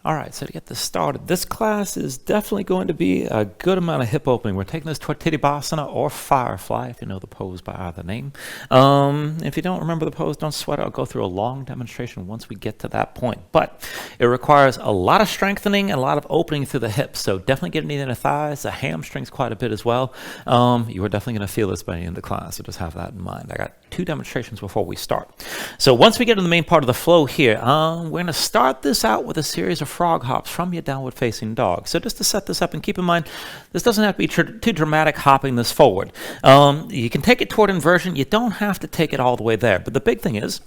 All right, so to get this started, this class is definitely going to be a good amount of hip opening. We're taking this toward Tittibhasana or Firefly, if you know the pose by either name. If you don't remember the pose, don't sweat it. I'll go through a long demonstration once we get to that point. But it requires a lot of strengthening and a lot of opening through the hips. So definitely get into the thighs, the hamstrings quite a bit as well. You are definitely going to feel this by the end of the class, so just have that in mind. I got 2 demonstrations before we start. So once we get to the main part of the flow here, we're going to start this out with a series of frog hops from your downward facing dog. So just to set this up, and keep in mind, this doesn't have to be too dramatic hopping this forward. You can take it toward inversion. You don't have to take it all the way there. But the big thing is,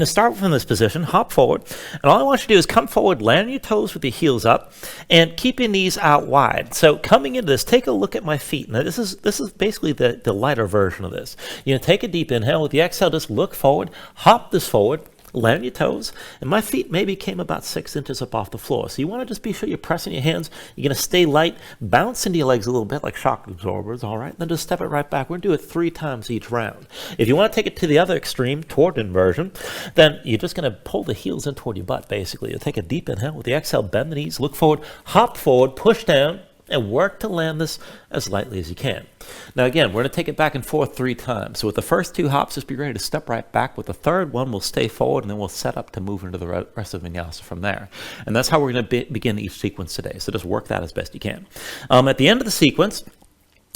start from this position, hop forward, and all I want you to do is come forward, land on your toes with your heels up, and keep your knees out wide. So coming into this, take a look at my feet. Now this is basically the lighter version of this. Take a deep inhale. With the exhale, just look forward, hop this forward, land on your toes, and my feet maybe came about 6 inches up off the floor. So you want to just be sure you're pressing your hands. You're going to stay light, bounce into your legs a little bit like shock absorbers, all right? Then just step it right back. We're going to do it 3 times each round. If you want to take it to the other extreme, toward inversion, then you're just going to pull the heels in toward your butt, basically. You'll take a deep inhale. With the exhale, bend the knees, look forward, hop forward, push down, and work to land this as lightly as you can. Now again, we're going to take it back and forth 3 times. So with the first 2 hops, just be ready to step right back. With the third one, we'll stay forward, and then we'll set up to move into the rest of Vinyasa from there. And that's how we're going to begin each sequence today. So just work that as best you can. At the end of the sequence,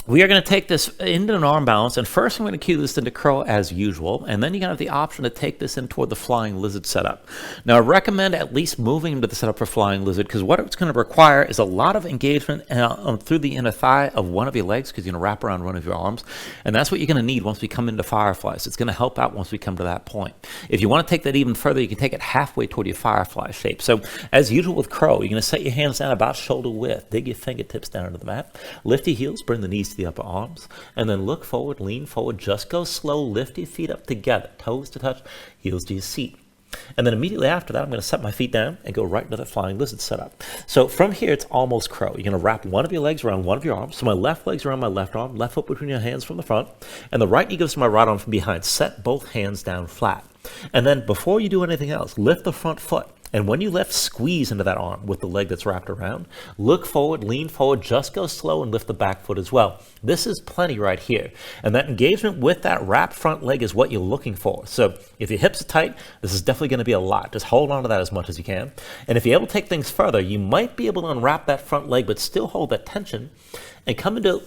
we are going to take this into an arm balance, and first I'm going to cue this into crow as usual, and then you're going to have the option to take this in toward the flying lizard setup. Now I recommend at least moving into the setup for flying lizard, because what it's going to require is a lot of engagement through the inner thigh of one of your legs, because you're going to wrap around one of your arms, and that's what you're going to need once we come into Firefly. So it's going to help out once we come to that point. If you want to take that even further, you can take it halfway toward your Firefly shape. So as usual with crow, you're going to set your hands down about shoulder width, dig your fingertips down into the mat, lift your heels, bring the knees to the upper arms, and then look forward, lean forward, just go slow, lift your feet up together, toes to touch, heels to your seat. And then immediately after that, I'm going to set my feet down and go right into the flying lizard setup. So from here, it's almost crow. You're going to wrap one of your legs around one of your arms. So my left leg's around my left arm, left foot between your hands from the front, and the right knee goes to my right arm from behind. Set both hands down flat. And then before you do anything else, lift the front foot. And when you lift, squeeze into that arm with the leg that's wrapped around. Look forward, lean forward, just go slow, and lift the back foot as well. This is plenty right here. And that engagement with that wrapped front leg is what you're looking for. So if your hips are tight, this is definitely going to be a lot. Just hold on to that as much as you can. And if you're able to take things further, you might be able to unwrap that front leg, but still hold that tension and come into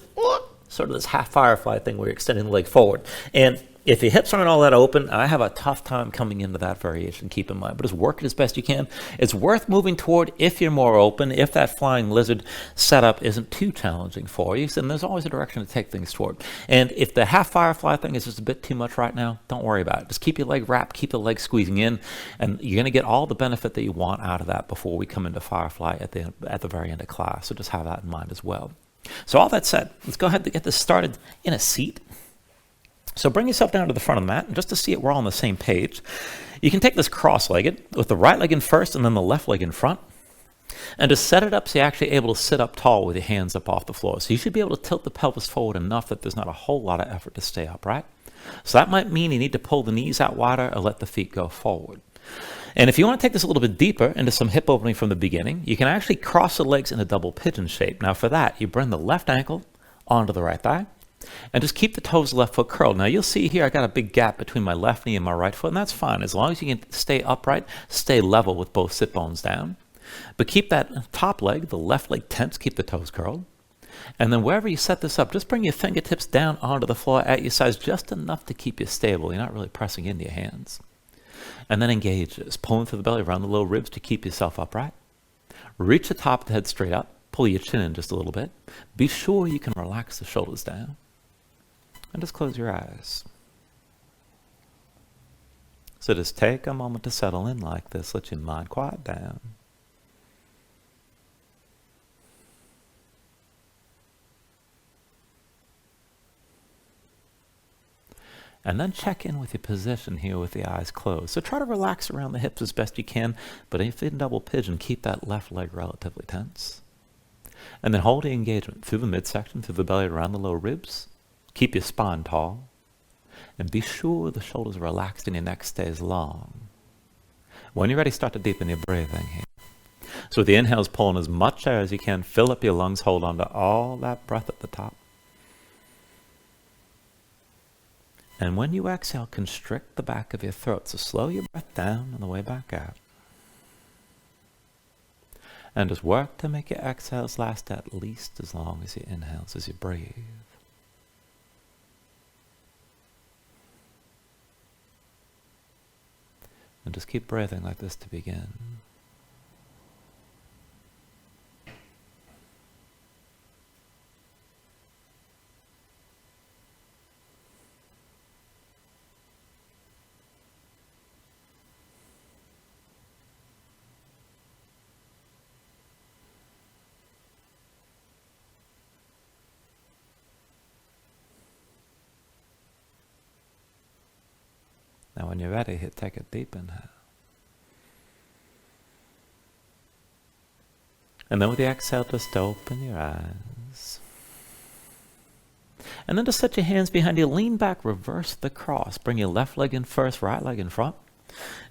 sort of this half Firefly thing where you're extending the leg forward. And if your hips aren't all that open, I have a tough time coming into that variation, keep in mind. But just work it as best you can. It's worth moving toward if you're more open, if that flying lizard setup isn't too challenging for you. Then there's always a direction to take things toward. And if the half Firefly thing is just a bit too much right now, don't worry about it. Just keep your leg wrapped, keep the leg squeezing in, and you're going to get all the benefit that you want out of that before we come into Firefly at the very end of class. So just have that in mind as well. So all that said, let's go ahead and get this started in a seat. So bring yourself down to the front of the mat, and just to see it, we're all on the same page. You can take this cross-legged with the right leg in first and then the left leg in front, and just set it up so you're actually able to sit up tall with your hands up off the floor. So you should be able to tilt the pelvis forward enough that there's not a whole lot of effort to stay upright. So that might mean you need to pull the knees out wider or let the feet go forward. And if you want to take this a little bit deeper into some hip opening from the beginning, you can actually cross the legs in a double pigeon shape. Now for that, you bring the left ankle onto the right thigh, and just keep the toes of the left foot curled. Now you'll see here I got a big gap between my left knee and my right foot, and that's fine. As long as you can stay upright, stay level with both sit bones down. But keep that top leg, the left leg tense, keep the toes curled. And then wherever you set this up, just bring your fingertips down onto the floor at your sides, just enough to keep you stable. You're not really pressing into your hands. And then engage this, pulling through the belly around the low ribs to keep yourself upright. Reach the top of the head straight up, pull your chin in just a little bit. Be sure you can relax the shoulders down. And just close your eyes. So just take a moment to settle in like this. Let your mind quiet down. And then check in with your position here with the eyes closed. So try to relax around the hips as best you can, but if in double pigeon, keep that left leg relatively tense. And then hold the engagement through the midsection, through the belly, around the low ribs. Keep your spine tall, and be sure the shoulders are relaxed and your neck stays long. When you're ready, start to deepen your breathing here. So with the inhales, pull in as much air as you can. Fill up your lungs. Hold on to all that breath at the top. And when you exhale, constrict the back of your throat. So slow your breath down on the way back out. And just work to make your exhales last at least as long as your inhales as you breathe. And just keep breathing like this to begin. Now when you're ready, take a deep inhale. And then with the exhale, just open your eyes. And then just set your hands behind you, lean back, reverse the cross. Bring your left leg in first, right leg in front.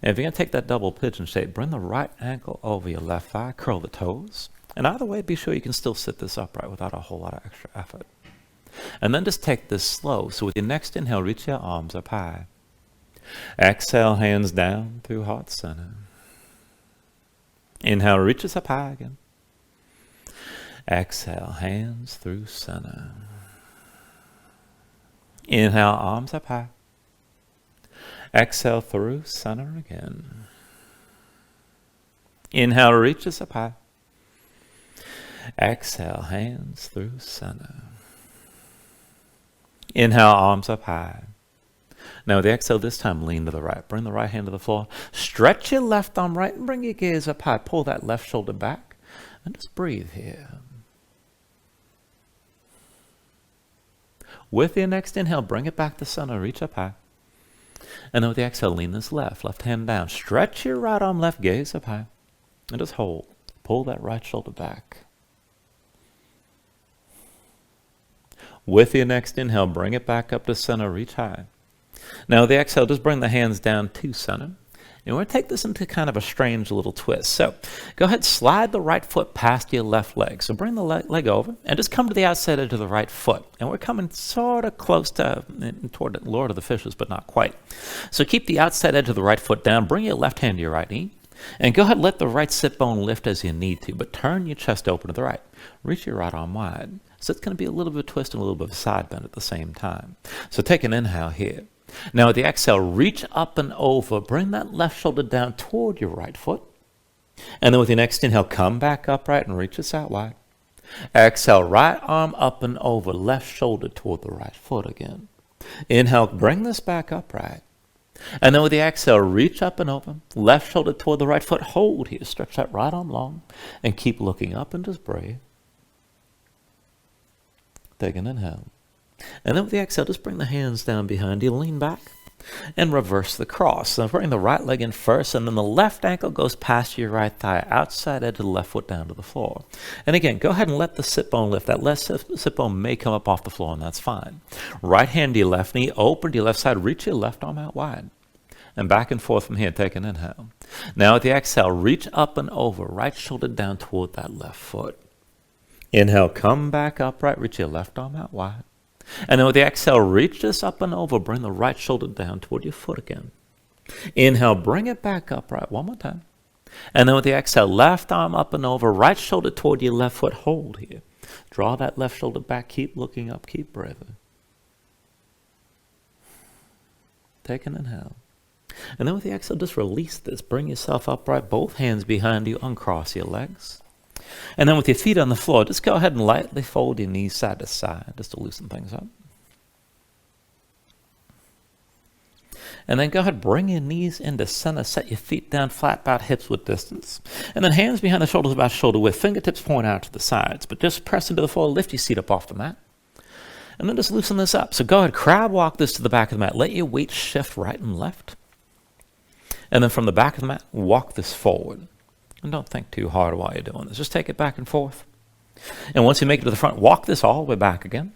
And if you're going to take that double pigeon shape, bring the right ankle over your left thigh, curl the toes. And either way, be sure you can still sit this upright without a whole lot of extra effort. And then just take this slow. So with your next inhale, reach your arms up high. Exhale, hands down through heart center. Inhale, reaches up high again. Exhale, hands through center. Inhale, arms up high. Exhale through center again. Inhale, reaches up high. Exhale, hands through center. Inhale, arms up high. Now with the exhale this time, lean to the right. Bring the right hand to the floor. Stretch your left arm right and bring your gaze up high. Pull that left shoulder back and just breathe here. With your next inhale, bring it back to center. Reach up high. And then with the exhale, lean this left hand down. Stretch your right arm left, gaze up high. And just hold. Pull that right shoulder back. With your next inhale, bring it back up to center. Reach high. Now with the exhale, just bring the hands down to center. And we're going to take this into kind of a strange little twist. So go ahead, slide the right foot past your left leg. So bring the leg over and just come to the outside edge of the right foot. And we're coming sort of close to toward the Lord of the Fishes, but not quite. So keep the outside edge of the right foot down. Bring your left hand to your right knee. And go ahead, let the right sit bone lift as you need to, but turn your chest open to the right. Reach your right arm wide. So it's going to be a little bit of a twist and a little bit of a side bend at the same time. So take an inhale here. Now with the exhale, reach up and over. Bring that left shoulder down toward your right foot. And then with your next inhale, come back upright and reach this out wide. Exhale, right arm up and over, left shoulder toward the right foot again. Inhale, bring this back upright. And then with the exhale, reach up and over, left shoulder toward the right foot. Hold here, stretch that right arm long, and keep looking up and just breathe. Take an inhale. And then with the exhale, just bring the hands down behind you, lean back, and reverse the cross. So bring the right leg in first, and then the left ankle goes past your right thigh, outside edge of the left foot down to the floor. And again, go ahead and let the sit bone lift. That left sit bone may come up off the floor, and that's fine. Right hand to your left knee, open to your left side, reach your left arm out wide. And back and forth from here, take an inhale. Now with the exhale, reach up and over, right shoulder down toward that left foot. Inhale, come back upright, reach your left arm out wide. And then with the exhale, reach this up and over, bring the right shoulder down toward your foot again. Inhale, bring it back upright one more time. And then with the exhale, left arm up and over, right shoulder toward your left foot. Hold here. Draw that left shoulder back, keep looking up, keep breathing. Take an inhale. And then with the exhale, just release this. Bring yourself upright, both hands behind you, uncross your legs. And then with your feet on the floor, just go ahead and lightly fold your knees side to side, just to loosen things up. And then go ahead, bring your knees into center, set your feet down flat, about hips width distance. And then hands behind the shoulders, about shoulder width, fingertips point out to the sides. But just press into the floor, lift your seat up off the mat. And then just loosen this up. So go ahead, crab walk this to the back of the mat. Let your weight shift right and left. And then from the back of the mat, walk this forward. And don't think too hard while you're doing this. Just take it back and forth. And once you make it to the front, walk this all the way back again.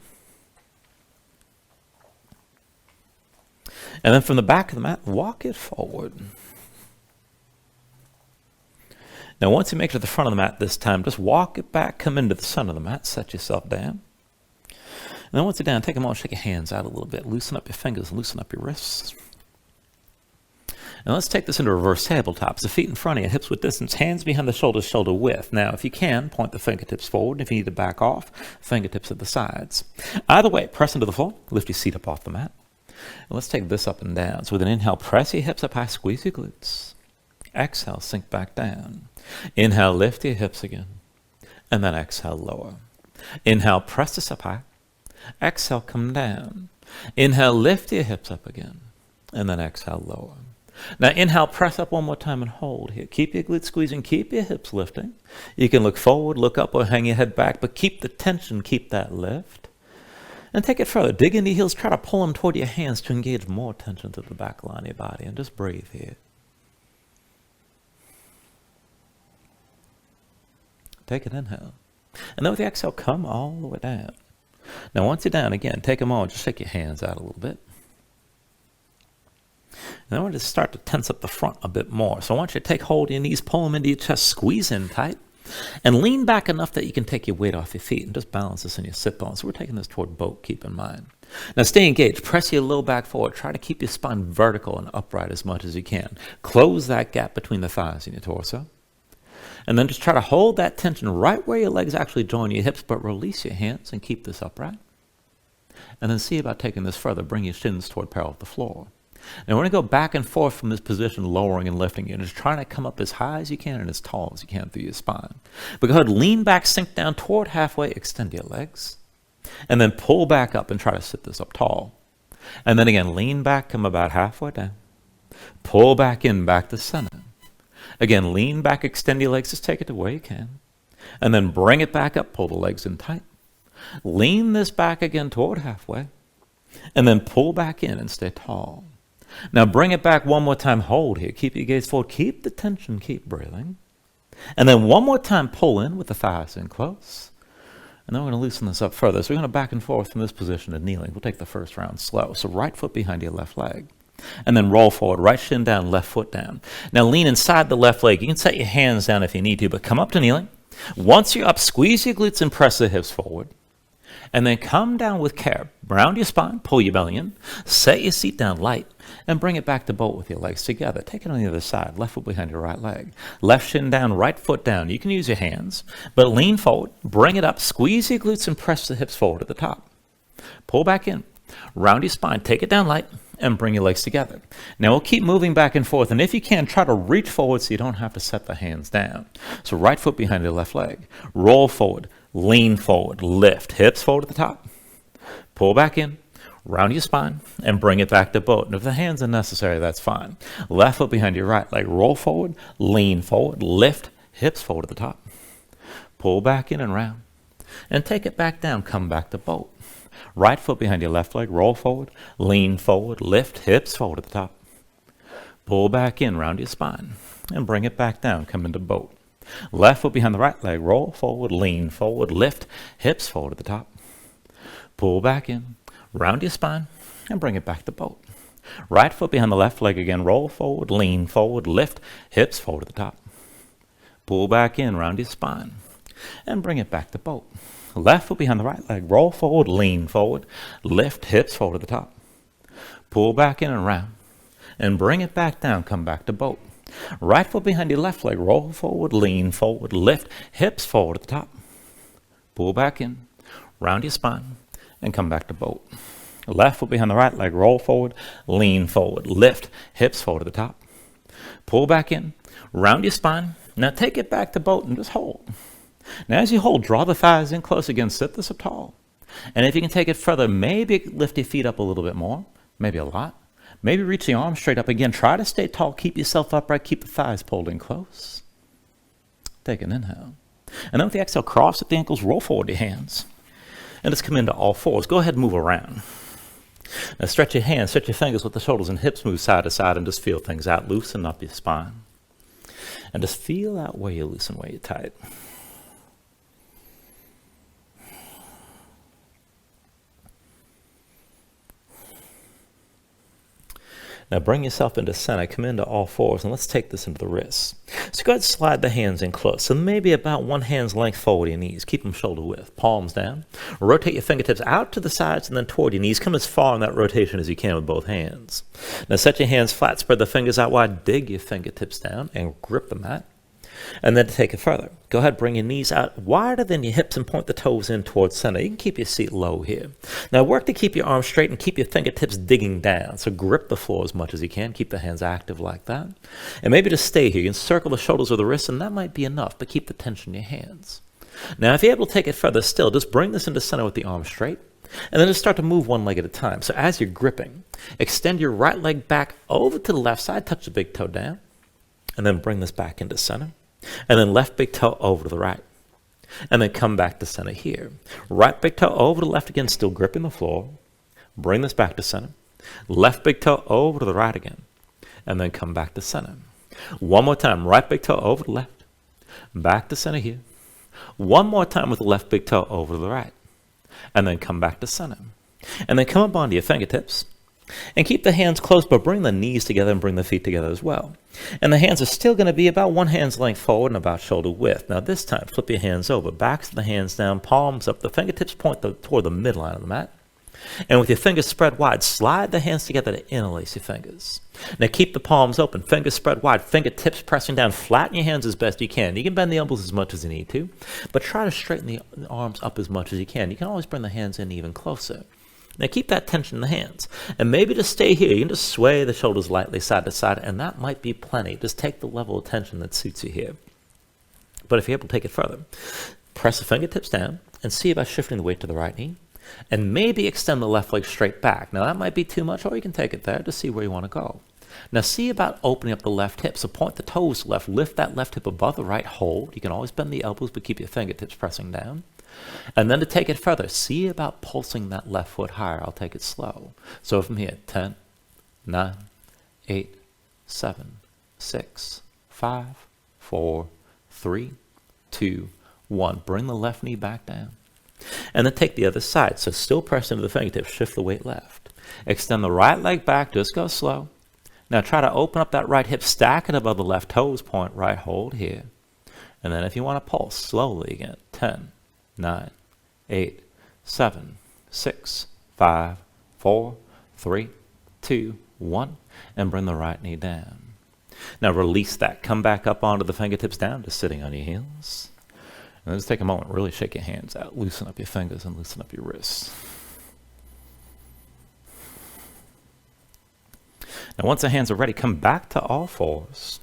And then from the back of the mat, walk it forward. Now, once you make it to the front of the mat this time, just walk it back, come into the center of the mat, set yourself down. And then once you're down, take a moment, shake your hands out a little bit, loosen up your fingers, loosen up your wrists. And let's take this into reverse tabletop. So feet in front of you, hips width distance, hands behind the shoulders, shoulder width. Now, if you can, point the fingertips forward. If you need to back off, fingertips at the sides. Either way, press into the floor, lift your seat up off the mat. And let's take this up and down. So with an inhale, press your hips up high, squeeze your glutes. Exhale, sink back down. Inhale, lift your hips again. And then exhale, lower. Inhale, press this up high. Exhale, come down. Inhale, lift your hips up again. And then exhale, lower. Now inhale, press up one more time and hold here. Keep your glutes squeezing, keep your hips lifting. You can look forward, look up, or hang your head back, but keep the tension, keep that lift. And take it further. Dig into your heels, try to pull them toward your hands to engage more tension to the back line of your body. And just breathe here. Take an inhale. And then with the exhale, come all the way down. Now once you're down, again, take a moment, just shake your hands out a little bit. And I want you to start to tense up the front a bit more. So I want you to take hold of your knees, pull them into your chest, squeeze in tight, and lean back enough that you can take your weight off your feet and just balance this in your sit bones. So we're taking this toward boat, keep in mind. Now stay engaged, press your low back forward, try to keep your spine vertical and upright as much as you can. Close that gap between the thighs and your torso. And then just try to hold that tension right where your legs actually join your hips, but release your hands and keep this upright. And then see about taking this further, bring your shins toward parallel with the floor. Now we're going to go back and forth from this position, lowering and lifting you, and just trying to come up as high as you can and as tall as you can through your spine. But go ahead, lean back, sink down toward halfway, extend your legs, and then pull back up and try to sit this up tall. And then again, lean back, come about halfway down, pull back in, back to center. Again, lean back, extend your legs, just take it to where you can, and then bring it back up, pull the legs in tight. Lean this back again toward halfway, and then pull back in and stay tall. Now bring it back one more time, hold here, keep your gaze forward, keep the tension, keep breathing. And then one more time, pull in with the thighs in close. And then we're going to loosen this up further. So we're going to back and forth from this position of kneeling. We'll take the first round slow. So right foot behind your left leg. And then roll forward, right shin down, left foot down. Now lean inside the left leg. You can set your hands down if you need to, but come up to kneeling. Once you're up, squeeze your glutes and press the hips forward. And then come down with care. Round your spine, pull your belly in, set your seat down light, and bring it back to boat with your legs together. Take it on the other side, left foot behind your right leg. Left shin down, right foot down. You can use your hands, but lean forward, bring it up, squeeze your glutes and press the hips forward at the top. Pull back in, round your spine, take it down light, and bring your legs together. Now we'll keep moving back and forth, and if you can, try to reach forward so you don't have to set the hands down. So right foot behind your left leg, roll forward, lean forward, lift, hips forward at the top, pull back in, round your spine, and bring it back to boat. And if the hands are necessary, that's fine. Left foot behind your right leg, roll forward, lean forward, lift, hips forward at the top, pull back in and round, and take it back down, come back to boat. Right foot behind your left leg, roll forward, lean forward, lift, hips forward at the top, pull back in, round your spine, and bring it back down, come into boat. Left foot behind the right leg, roll forward, lean forward, lift, hips forward at the top. Pull back in, round your spine, and bring it back to boat. Right foot behind the left leg again, roll forward, lean forward, lift, hips forward at the top. Pull back in, round your spine, and bring it back to boat. Left foot behind the right leg, roll forward, lean forward, lift, hips forward at the top. Pull back in and round, and bring it back down, come back to boat. Right foot behind your left leg, roll forward, lean forward, lift, hips forward at the top. Pull back in, round your spine, and come back to boat. Left foot behind the right leg, roll forward, lean forward, lift, hips forward at the top. Pull back in, round your spine. Now take it back to boat and just hold. Now as you hold, draw the thighs in close again, sit this up tall. And if you can take it further, maybe lift your feet up a little bit more, maybe a lot. Maybe reach the arms straight up again. Try to stay tall. Keep yourself upright. Keep the thighs pulled in close. Take an inhale. And then with the exhale, cross at the ankles, roll forward your hands. And just come into all fours. Go ahead and move around. Now stretch your hands, stretch your fingers with the shoulders and hips move side to side and just feel things out. Loosen up your spine. And just feel out where you loosen, where you're tight. Now bring yourself into center, come into all fours, and let's take this into the wrists. So go ahead and slide the hands in close. So maybe about one hand's length forward your knees. Keep them shoulder width, palms down. Rotate your fingertips out to the sides and then toward your knees. Come as far in that rotation as you can with both hands. Now set your hands flat, spread the fingers out wide, dig your fingertips down and grip the mat. And then to take it further, go ahead, bring your knees out wider than your hips and point the toes in towards center. You can keep your seat low here. Now work to keep your arms straight and keep your fingertips digging down. So grip the floor as much as you can. Keep the hands active like that. And maybe just stay here. You can circle the shoulders or the wrists, and that might be enough, but keep the tension in your hands. Now if you're able to take it further still, just bring this into center with the arms straight. And then just start to move one leg at a time. So as you're gripping, extend your right leg back over to the left side, touch the big toe down, and then bring this back into center. And then left big toe over to the right. And then come back to center here. Right big toe over to the left again, still gripping the floor. Bring this back to center. Left big toe over to the right again. And then come back to center. One more time. Right big toe over to the left. Back to center here. One more time with the left big toe over to the right. And then come back to center. And then come up onto your fingertips. And keep the hands close, but bring the knees together and bring the feet together as well. And the hands are still going to be about one hand's length forward and about shoulder width. Now this time, flip your hands over, backs of the hands down, palms up. The fingertips point toward the midline of the mat. And with your fingers spread wide, slide the hands together to interlace your fingers. Now keep the palms open, fingers spread wide, fingertips pressing down. Flatten your hands as best you can. You can bend the elbows as much as you need to, but try to straighten the arms up as much as you can. You can always bring the hands in even closer. Now keep that tension in the hands. And maybe just stay here. You can just sway the shoulders lightly side to side, and that might be plenty. Just take the level of tension that suits you here. But if you're able to take it further, press the fingertips down and see about shifting the weight to the right knee. And maybe extend the left leg straight back. Now that might be too much, or you can take it there to see where you want to go. Now see about opening up the left hip. So point the toes left, lift that left hip above the right, hold. You can always bend the elbows, but keep your fingertips pressing down. And then to take it further, see about pulsing that left foot higher. I'll take it slow. So from here, 10, 9, 8, 7, 6, 5, 4, 3, 2, 1. Bring the left knee back down. And then take the other side. So still press into the fingertips, shift the weight left. Extend the right leg back, just go slow. Now try to open up that right hip, stack it above the left toes, point right, hold here. And then if you want to pulse, slowly again, 10, 9, 8, 7, 6, 5, 4, 3, 2, 1, and bring the right knee down. Now release that. Come back up onto the fingertips down, just sitting on your heels. And just take a moment, really shake your hands out, loosen up your fingers and loosen up your wrists. Now once the hands are ready, come back to all fours.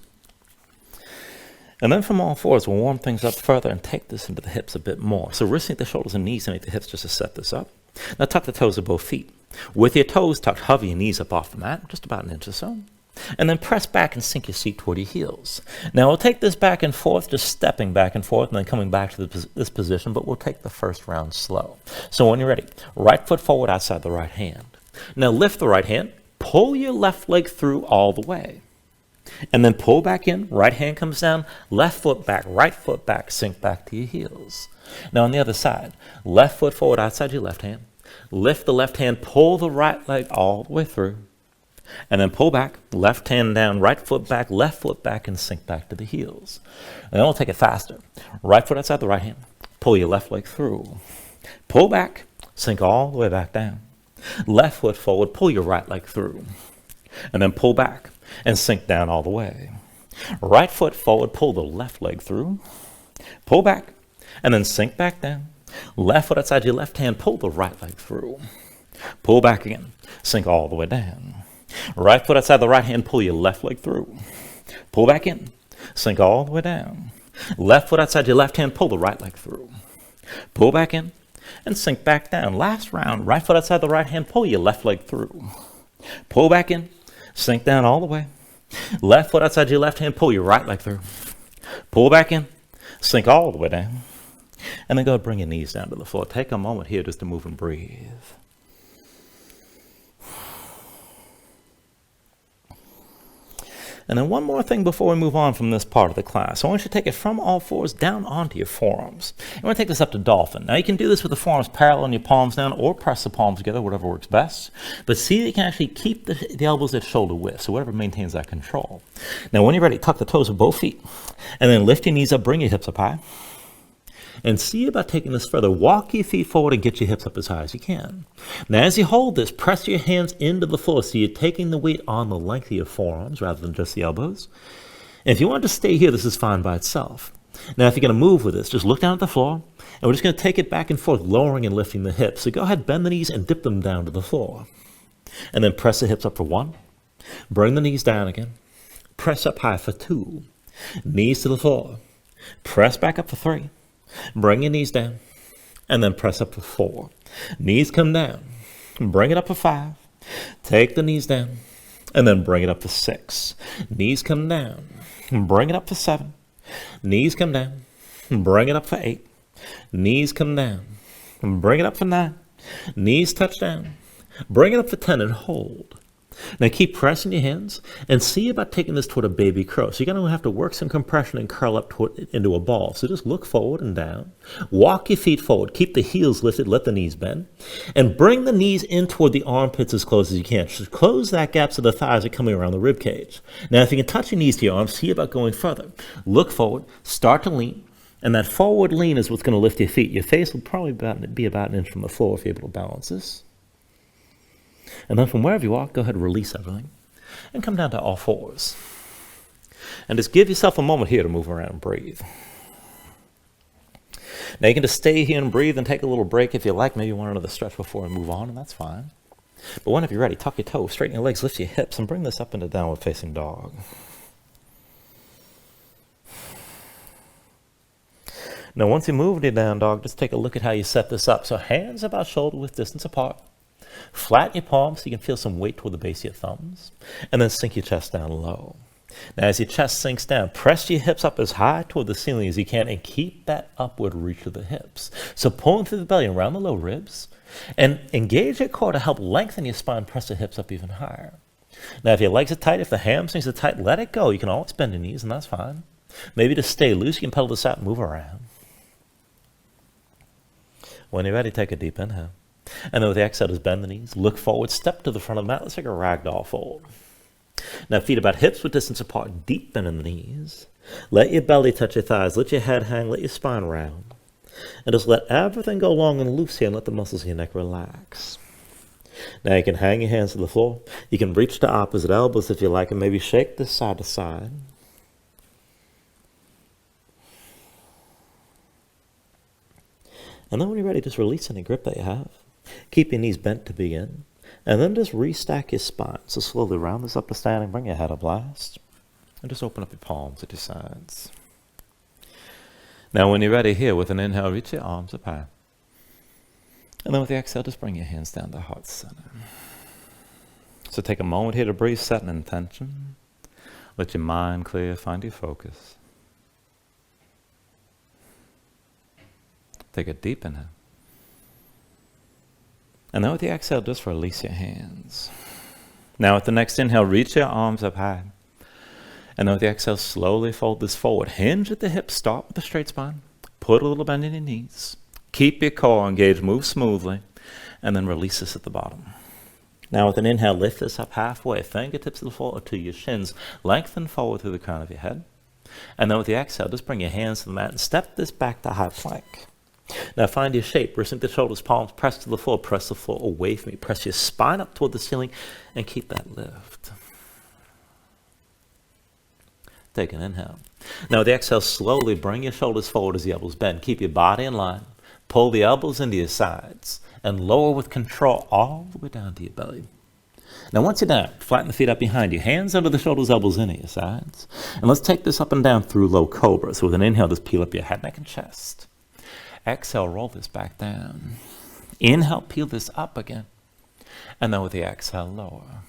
And then from all fours, we'll warm things up further and take this into the hips a bit more. So wristing the shoulders and knees underneath the hips just to set this up. Now tuck the toes of both feet. With your toes tucked, hover your knees up off the mat, just about an inch or so. And then press back and sink your seat toward your heels. Now we'll take this back and forth, just stepping back and forth and then coming back to this position, but we'll take the first round slow. So when you're ready, right foot forward outside the right hand. Now lift the right hand, pull your left leg through all the way. And then pull back in, right hand comes down, left foot back, right foot back, sink back to your heels. Now on the other side, left foot forward outside your left hand, lift the left hand, pull the right leg all the way through, and then pull back, left hand down, right foot back, left foot back, and sink back to the heels. And then we'll take it faster. Right foot outside the right hand, pull your left leg through, pull back, sink all the way back down. Left foot forward, pull your right leg through, and then pull back and sink down all the way. Right foot forward, pull the left leg through, pull back, and then sink back down. Left foot outside your left hand, pull the right leg through, pull back again, sink all the way down. Right foot outside the right hand, pull your left leg through, pull back in, sink all the way down. Left foot outside your left hand, pull the right leg through, pull back in, and sink back down. Last round, right foot outside the right hand, pull your left leg through, pull back in, sink down all the way. Left foot outside your left hand, pull your right leg through, pull back in, sink all the way down. And then go bring your knees down to the floor. Take a moment here just to move and breathe. And then one more thing before we move on from this part of the class. I want you to take it from all fours down onto your forearms. And we're going to take this up to dolphin. Now you can do this with the forearms parallel and your palms down, or press the palms together, whatever works best. But see that you can actually keep the elbows at shoulder width, so whatever maintains that control. Now when you're ready, tuck the toes of both feet. And then lift your knees up, bring your hips up high. And see about taking this further. Walk your feet forward and get your hips up as high as you can. Now as you hold this, press your hands into the floor so you're taking the weight on the length of your forearms rather than just the elbows. And if you want to stay here, this is fine by itself. Now if you're going to move with this, just look down at the floor, and we're just going to take it back and forth, lowering and lifting the hips. So go ahead, bend the knees and dip them down to the floor. And then press the hips up for 1. Bring the knees down again. Press up high for 2. Knees to the floor. Press back up for 3. Bring your knees down, and then press up for 4. Knees come down. Bring it up for 5. Take the knees down, and then bring it up for 6. Knees come down. Bring it up for 7. Knees come down. Bring it up for 8. Knees come down. Bring it up for 9. Knees touch down. Bring it up for 10 and hold. Now keep pressing your hands and see about taking this toward a baby crow. So you're going to have to work some compression and curl up into a ball. So just look forward and down. Walk your feet forward. Keep the heels lifted. Let the knees bend. And bring the knees in toward the armpits as close as you can. Just close that gap so the thighs are coming around the rib cage. Now if you can touch your knees to your arms, see about going further. Look forward. Start to lean. And that forward lean is what's going to lift your feet. Your face will probably be about an inch from the floor if you're able to balance this. And then from wherever you are, go ahead and release everything. And come down to all fours. And just give yourself a moment here to move around and breathe. Now you can just stay here and breathe and take a little break if you like. Maybe you want another stretch before we move on, and that's fine. But whenever you're ready, tuck your toes, straighten your legs, lift your hips, and bring this up into downward facing dog. Now once you move into down dog, just take a look at how you set this up. So hands about shoulder width distance apart. Flatten your palms so you can feel some weight toward the base of your thumbs. And then sink your chest down low. Now as your chest sinks down, press your hips up as high toward the ceiling as you can and keep that upward reach of the hips. So pulling through the belly around the low ribs. And engage your core to help lengthen your spine, press the hips up even higher. Now if your legs are tight, if the hamstrings are tight, let it go. You can always bend your knees and that's fine. Maybe to stay loose, you can pedal this out and move around. When you're ready, take a deep inhale. And then with the exhale, just bend the knees, look forward, step to the front of the mat. Let's take a ragdoll fold. Now feet about hips width distance apart, deep bend in the knees. Let your belly touch your thighs, let your head hang, let your spine round. And just let everything go long and loose here and let the muscles of your neck relax. Now you can hang your hands to the floor. You can reach to opposite elbows if you like and maybe shake this side to side. And then when you're ready, just release any grip that you have. Keep your knees bent to begin. And then just restack your spine. So slowly round this up to standing. Bring your head up last. And just open up your palms at your sides. Now when you're ready here, with an inhale, reach your arms up high. And then with the exhale, just bring your hands down to heart center. So take a moment here to breathe, set an intention. Let your mind clear, find your focus. Take a deep inhale. And then with the exhale, just release your hands. Now with the next inhale, reach your arms up high. And then with the exhale, slowly fold this forward. Hinge at the hips, start with a straight spine. Put a little bend in your knees. Keep your core engaged, move smoothly. And then release this at the bottom. Now with an inhale, lift this up halfway. Fingertips to the floor or to your shins. Lengthen forward through the crown of your head. And then with the exhale, just bring your hands to the mat and step this back to high plank. Now find your shape. Sink the shoulders, palms, press to the floor. Press the floor away from you. Press your spine up toward the ceiling and keep that lift. Take an inhale. Now with the exhale, slowly bring your shoulders forward as the elbows bend. Keep your body in line. Pull the elbows into your sides and lower with control all the way down to your belly. Now once you're down, flatten the feet up behind you. Hands under the shoulders, elbows into your sides. And let's take this up and down through low cobra. So with an inhale, just peel up your head, neck, and chest. Exhale, roll this back down. Inhale, peel this up again. And then with the exhale, lower.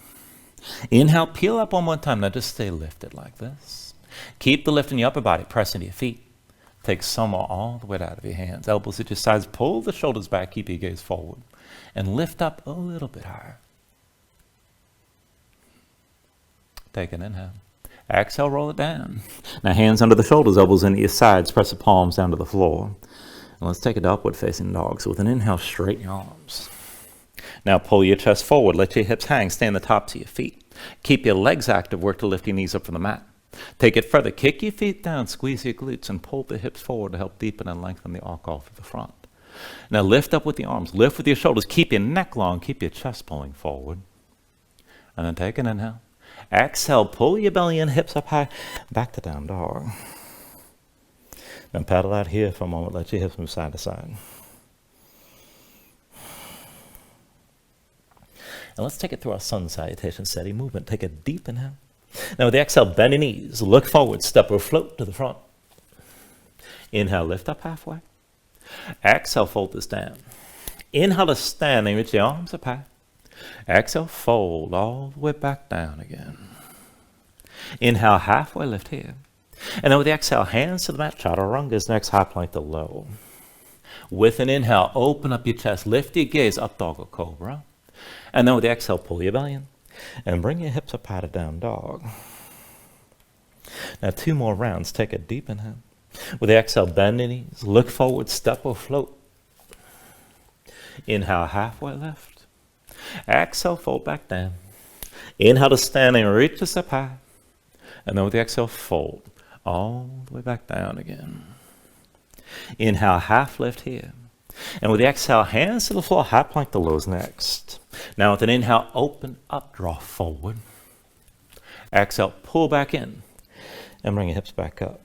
Inhale, peel up one more time. Now just stay lifted like this. Keep the lift in your upper body. Press into your feet. Take some or all the weight out of your hands. Elbows at your sides. Pull the shoulders back. Keep your gaze forward. And lift up a little bit higher. Take an inhale. Exhale, roll it down. Now hands under the shoulders, elbows into your sides, press the palms down to the floor. And let's take it to upward facing dog. So with an inhale, straighten your arms. Now pull your chest forward, let your hips hang, stay on the tops of your feet. Keep your legs active, work to lift your knees up from the mat. Take it further, kick your feet down, squeeze your glutes, and pull the hips forward to help deepen and lengthen the arc off of the front. Now lift up with the arms, lift with your shoulders, keep your neck long, keep your chest pulling forward. And then take an inhale. Exhale, pull your belly in, hips up high, back to down dog. Then paddle out here for a moment, let your hips move side to side. And let's take it through our sun salutation, steady movement. Take a deep inhale. Now with the exhale, bend your knees, look forward, step or float to the front. Inhale, lift up halfway. Exhale, fold this down. Inhale to standing, reach the arms up high. Exhale, fold all the way back down again. Inhale, halfway lift here. And then with the exhale, hands to the mat, chaturangas, next high plank to low. With an inhale, open up your chest, lift your gaze, up dog or cobra. And then with the exhale, pull your belly in. And bring your hips up high to down dog. Now 2 more rounds. Take a deep inhale. With the exhale, bend your knees. Look forward, step or float. Inhale, halfway lift. Exhale, fold back down. Inhale to standing, reach us up high. And then with the exhale, fold all the way back down again. Inhale, half lift here. And with the exhale, hands to the floor, high plank to lows next. Now with an inhale, open up, draw forward. Exhale, pull back in. And bring your hips back up.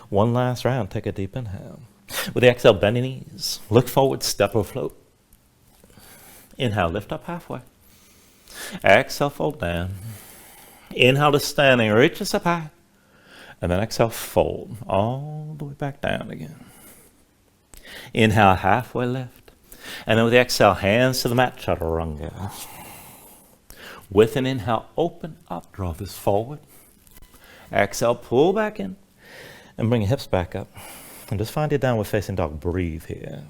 One last round, take a deep inhale. With the exhale, bend your knees. Look forward, step or float. Inhale, lift up halfway. Exhale, fold down. Inhale to standing, reach us up high. And then exhale, fold all the way back down again. Inhale, halfway lift. And then with the exhale, hands to the mat, chaturanga. With an inhale, open up, draw this forward. Exhale, pull back in. And bring your hips back up. And just find your downward facing dog. Breathe here.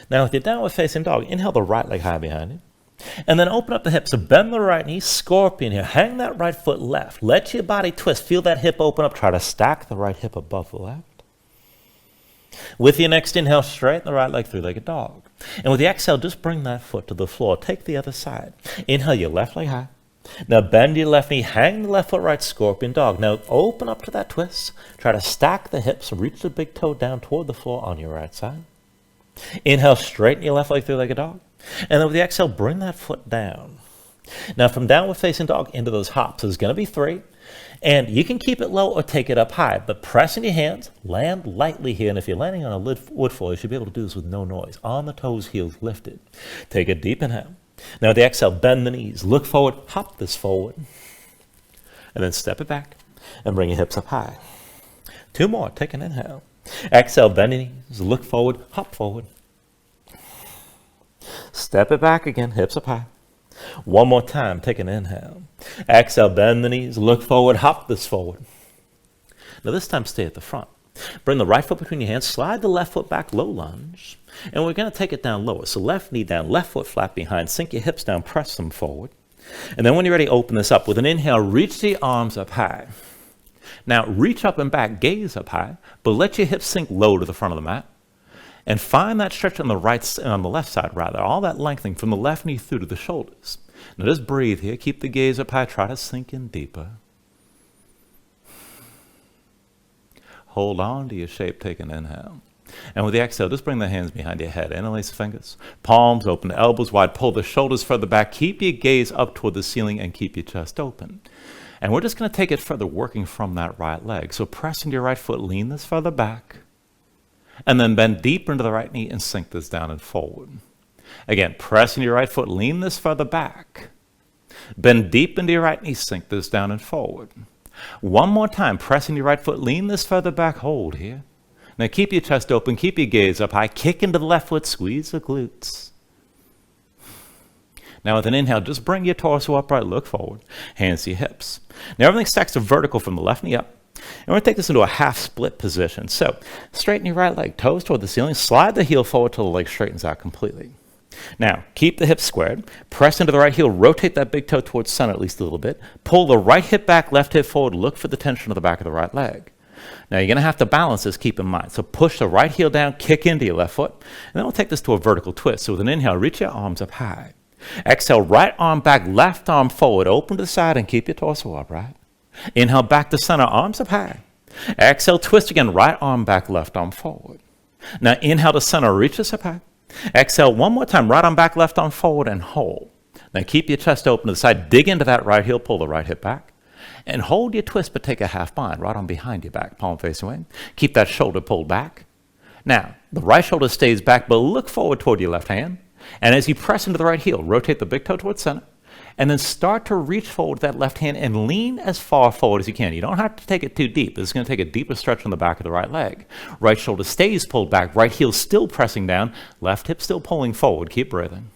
Now with your downward facing dog, inhale the right leg high behind you. And then open up the hips. So bend the right knee, scorpion here. Hang that right foot left. Let your body twist. Feel that hip open up. Try to stack the right hip above the left. With your next inhale, straighten the right leg, 3-legged dog. And with the exhale, just bring that foot to the floor. Take the other side. Inhale your left leg high. Now bend your left knee, hang the left foot right, scorpion dog. Now open up to that twist. Try to stack the hips, reach the big toe down toward the floor on your right side. Inhale, straighten your left leg, 3-legged dog. And then with the exhale, bring that foot down. Now from downward facing dog into those hops, there's going to be 3. And you can keep it low or take it up high, but press in your hands, land lightly here. And if you're landing on a wood floor, you should be able to do this with no noise. On the toes, heels lifted. Take a deep inhale. Now with the exhale, bend the knees, look forward, hop this forward. And then step it back and bring your hips up high. 2 more, take an inhale. Exhale, bend your knees, look forward, hop forward. Step it back again, hips up high. 1 more time, take an inhale. Exhale, bend the knees, look forward, hop this forward. Now this time, stay at the front. Bring the right foot between your hands, slide the left foot back, low lunge. And we're going to take it down lower. So left knee down, left foot flat behind, sink your hips down, press them forward. And then when you're ready, open this up. With an inhale, reach the arms up high. Now reach up and back, gaze up high, but let your hips sink low to the front of the mat. And find that stretch on the left side, all that lengthening from the left knee through to the shoulders. Now just breathe here. Keep the gaze up high. Try to sink in deeper. Hold on to your shape. Take an inhale. And with the exhale, just bring the hands behind your head. Interlace the fingers. Palms open, elbows wide. Pull the shoulders further back. Keep your gaze up toward the ceiling and keep your chest open. And we're just going to take it further, working from that right leg. So press into your right foot. Lean this further back. And then bend deeper into the right knee and sink this down and forward. Again, press into your right foot, lean this further back. Bend deep into your right knee, sink this down and forward. 1 more time, press into your right foot, lean this further back, hold here. Now keep your chest open, keep your gaze up high, kick into the left foot, squeeze the glutes. Now with an inhale, just bring your torso upright, look forward, hands to your hips. Now everything stacks to vertical from the left knee up. And we're going to take this into a half split position. So straighten your right leg, toes toward the ceiling, slide the heel forward till the leg straightens out completely. Now, keep the hips squared, press into the right heel, rotate that big toe towards center at least a little bit, pull the right hip back, left hip forward, look for the tension of the back of the right leg. Now, you're going to have to balance this, keep in mind. So push the right heel down, kick into your left foot, and then we'll take this to a vertical twist. So with an inhale, reach your arms up high. Exhale, right arm back, left arm forward, open to the side, and keep your torso upright. Inhale, back to center, arms up high. Exhale, twist again, right arm back, left arm forward. Now, inhale to center, reach this up high. Exhale, one more time, right arm back, left arm forward, and hold. Now, keep your chest open to the side, dig into that right heel, pull the right hip back. And hold your twist, but take a half bind, right arm behind your back, palm facing away. Keep that shoulder pulled back. Now, the right shoulder stays back, but look forward toward your left hand. And as you press into the right heel, rotate the big toe towards center. And then start to reach forward with that left hand and lean as far forward as you can. You don't have to take it too deep. This is going to take a deeper stretch on the back of the right leg. Right shoulder stays pulled back, right heel still pressing down, left hip still pulling forward. Keep breathing.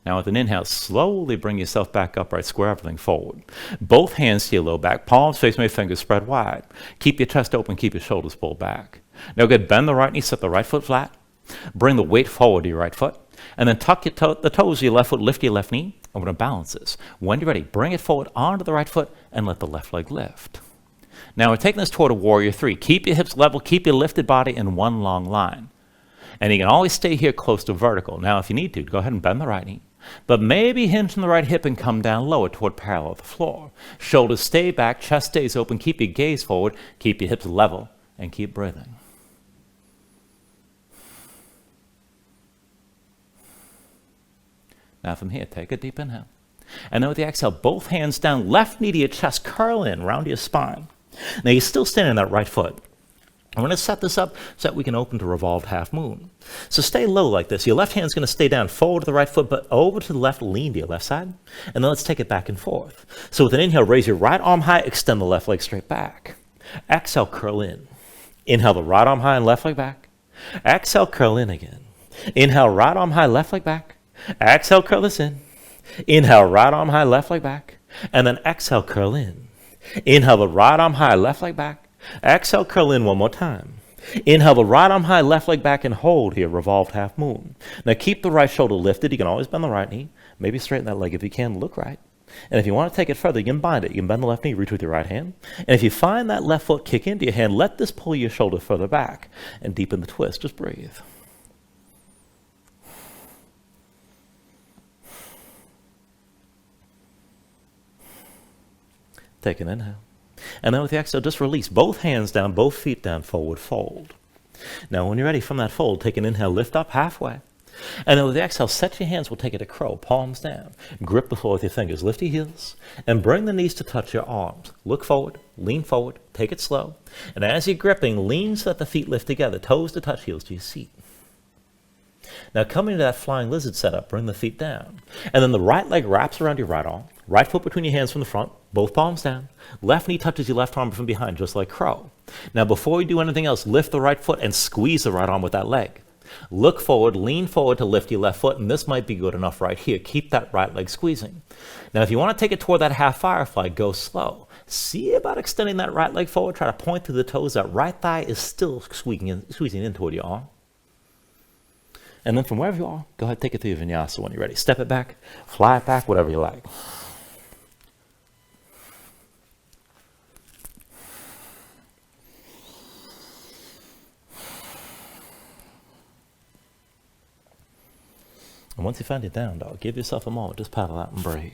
Now with an inhale, slowly bring yourself back upright, square everything forward. Both hands to your low back, palms facing away, fingers spread wide. Keep your chest open, keep your shoulders pulled back. Now good, bend the right knee, set the right foot flat. Bring the weight forward to your right foot. And then tuck your the toes of your left foot, lift your left knee. And we're going to balance this. When you're ready, bring it forward onto the right foot and let the left leg lift. Now we're taking this toward a warrior three. Keep your hips level, keep your lifted body in one long line. And you can always stay here close to vertical. Now if you need to, go ahead and bend the right knee. But maybe hinge from the right hip and come down lower toward parallel with the floor. Shoulders stay back, chest stays open, keep your gaze forward, keep your hips level, and keep breathing. Now from here, take a deep inhale. And then with the exhale, both hands down, left knee to your chest, curl in, round your spine. Now you're still standing on that right foot. I'm going to set this up so that we can open to revolved half moon. So stay low like this. Your left hand's going to stay down, forward to the right foot, but over to the left, lean to your left side. And then let's take it back and forth. So with an inhale, raise your right arm high, extend the left leg straight back. Exhale, curl in. Inhale the right arm high and left leg back. Exhale, curl in again. Inhale, right arm high, left leg back. Exhale, curl this in. Inhale, right arm high, left leg back. And then exhale, curl in. Inhale the right arm high, left leg back. Exhale, curl in one more time. Inhale the right arm high, left leg back, and hold here, revolved half moon. Now keep the right shoulder lifted. You can always bend the right knee. Maybe straighten that leg if you can, look right. And if you want to take it further, you can bind it. You can bend the left knee, reach with your right hand. And if you find that left foot kick into your hand, let this pull your shoulder further back and deepen the twist. Just breathe. Take an inhale. And then with the exhale, just release both hands down, both feet down, forward fold. Now when you're ready from that fold, take an inhale, lift up halfway. And then with the exhale, set your hands, we'll take it to crow, palms down. Grip the floor with your fingers, lift your heels, and bring the knees to touch your arms. Look forward, lean forward, take it slow. And as you're gripping, lean so that the feet lift together, toes to touch, heels to your seat. Now coming to that flying lizard setup, bring the feet down. And then the right leg wraps around your right arm, right foot between your hands from the front, both palms down. Left knee touches your left arm from behind, just like crow. Now before you do anything else, lift the right foot and squeeze the right arm with that leg. Look forward, lean forward to lift your left foot, and this might be good enough right here. Keep that right leg squeezing. Now if you want to take it toward that half firefly, go slow. See about extending that right leg forward, try to point through the toes. That right thigh is still squeezing in toward your arm. And then from wherever you are, go ahead, take it to your vinyasa when you're ready. Step it back, fly it back, whatever you like. And once you find it down dog, give yourself a moment, just paddle out and breathe.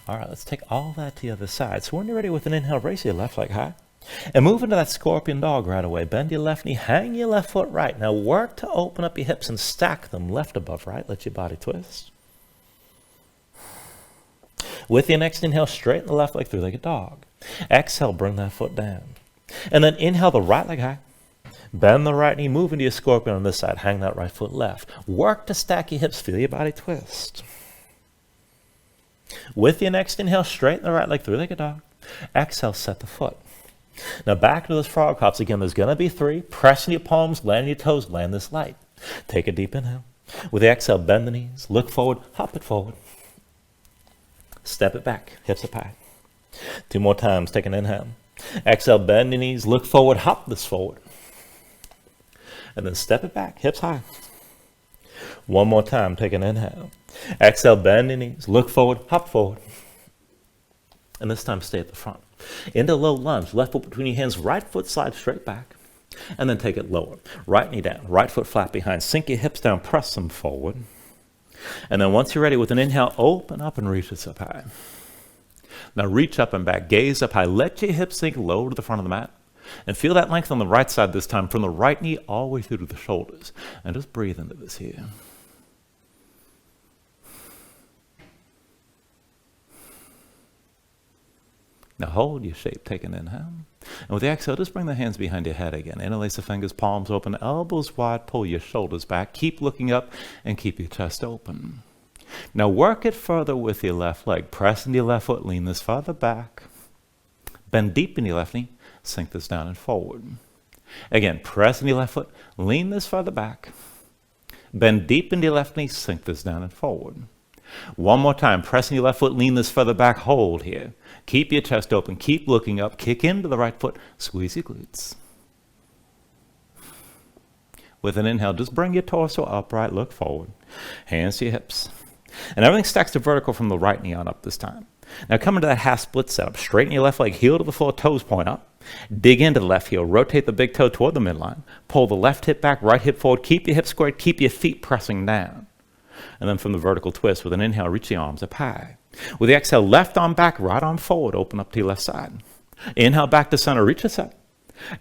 All right, let's take all that to the other side. So when you're ready with an inhale, raise your left leg high. And move into that scorpion dog right away. Bend your left knee, hang your left foot right. Now work to open up your hips and stack them left above right. Let your body twist. With your next inhale, straighten the left leg, three-legged dog. Exhale, bring that foot down. And then inhale the right leg high. Bend the right knee, move into your scorpion on this side. Hang that right foot left. Work to stack your hips, feel your body twist. With your next inhale, straighten the right leg, three-legged dog. Exhale, set the foot. Now back into those frog hops again. There's going to be 3. Pressing your palms, landing your toes, land this light. Take a deep inhale. With the exhale, bend the knees, look forward, hop it forward. Step it back, hips up high. 2 more times, take an inhale. Exhale, bend your knees, look forward, hop this forward. And then step it back, hips high. 1 more time, take an inhale. Exhale, bend your knees, look forward, hop forward. And this time, stay at the front. Into low lunge, left foot between your hands, right foot slides straight back. And then take it lower. Right knee down, right foot flat behind. Sink your hips down, press them forward. And then once you're ready, with an inhale, open up and reach this up high. Now reach up and back, gaze up high. Let your hips sink low to the front of the mat. And feel that length on the right side this time, from the right knee all the way through to the shoulders. And just breathe into this here. Now hold your shape, take an inhale. And with the exhale, just bring the hands behind your head again. Interlace the fingers, palms open, elbows wide, pull your shoulders back. Keep looking up and keep your chest open. Now work it further with your left leg. Press into your left foot, lean this farther back. Bend deep in your left knee, sink this down and forward. Again, press into your left foot, lean this farther back. Bend deep into your left knee, sink this down and forward. 1 more time, press in your left foot, lean this further back, hold here. Keep your chest open, keep looking up, kick into the right foot, squeeze your glutes. With an inhale, just bring your torso upright, look forward. Hands to your hips. And everything stacks to vertical from the right knee on up this time. Now come into that half split setup. Straighten your left leg, heel to the floor, toes point up. Dig into the left heel, rotate the big toe toward the midline. Pull the left hip back, right hip forward, keep your hips squared, keep your feet pressing down. And then from the vertical twist, with an inhale, reach the arms up high. With the exhale, left arm back, right arm forward, open up to your left side. Inhale back to center, reach this up.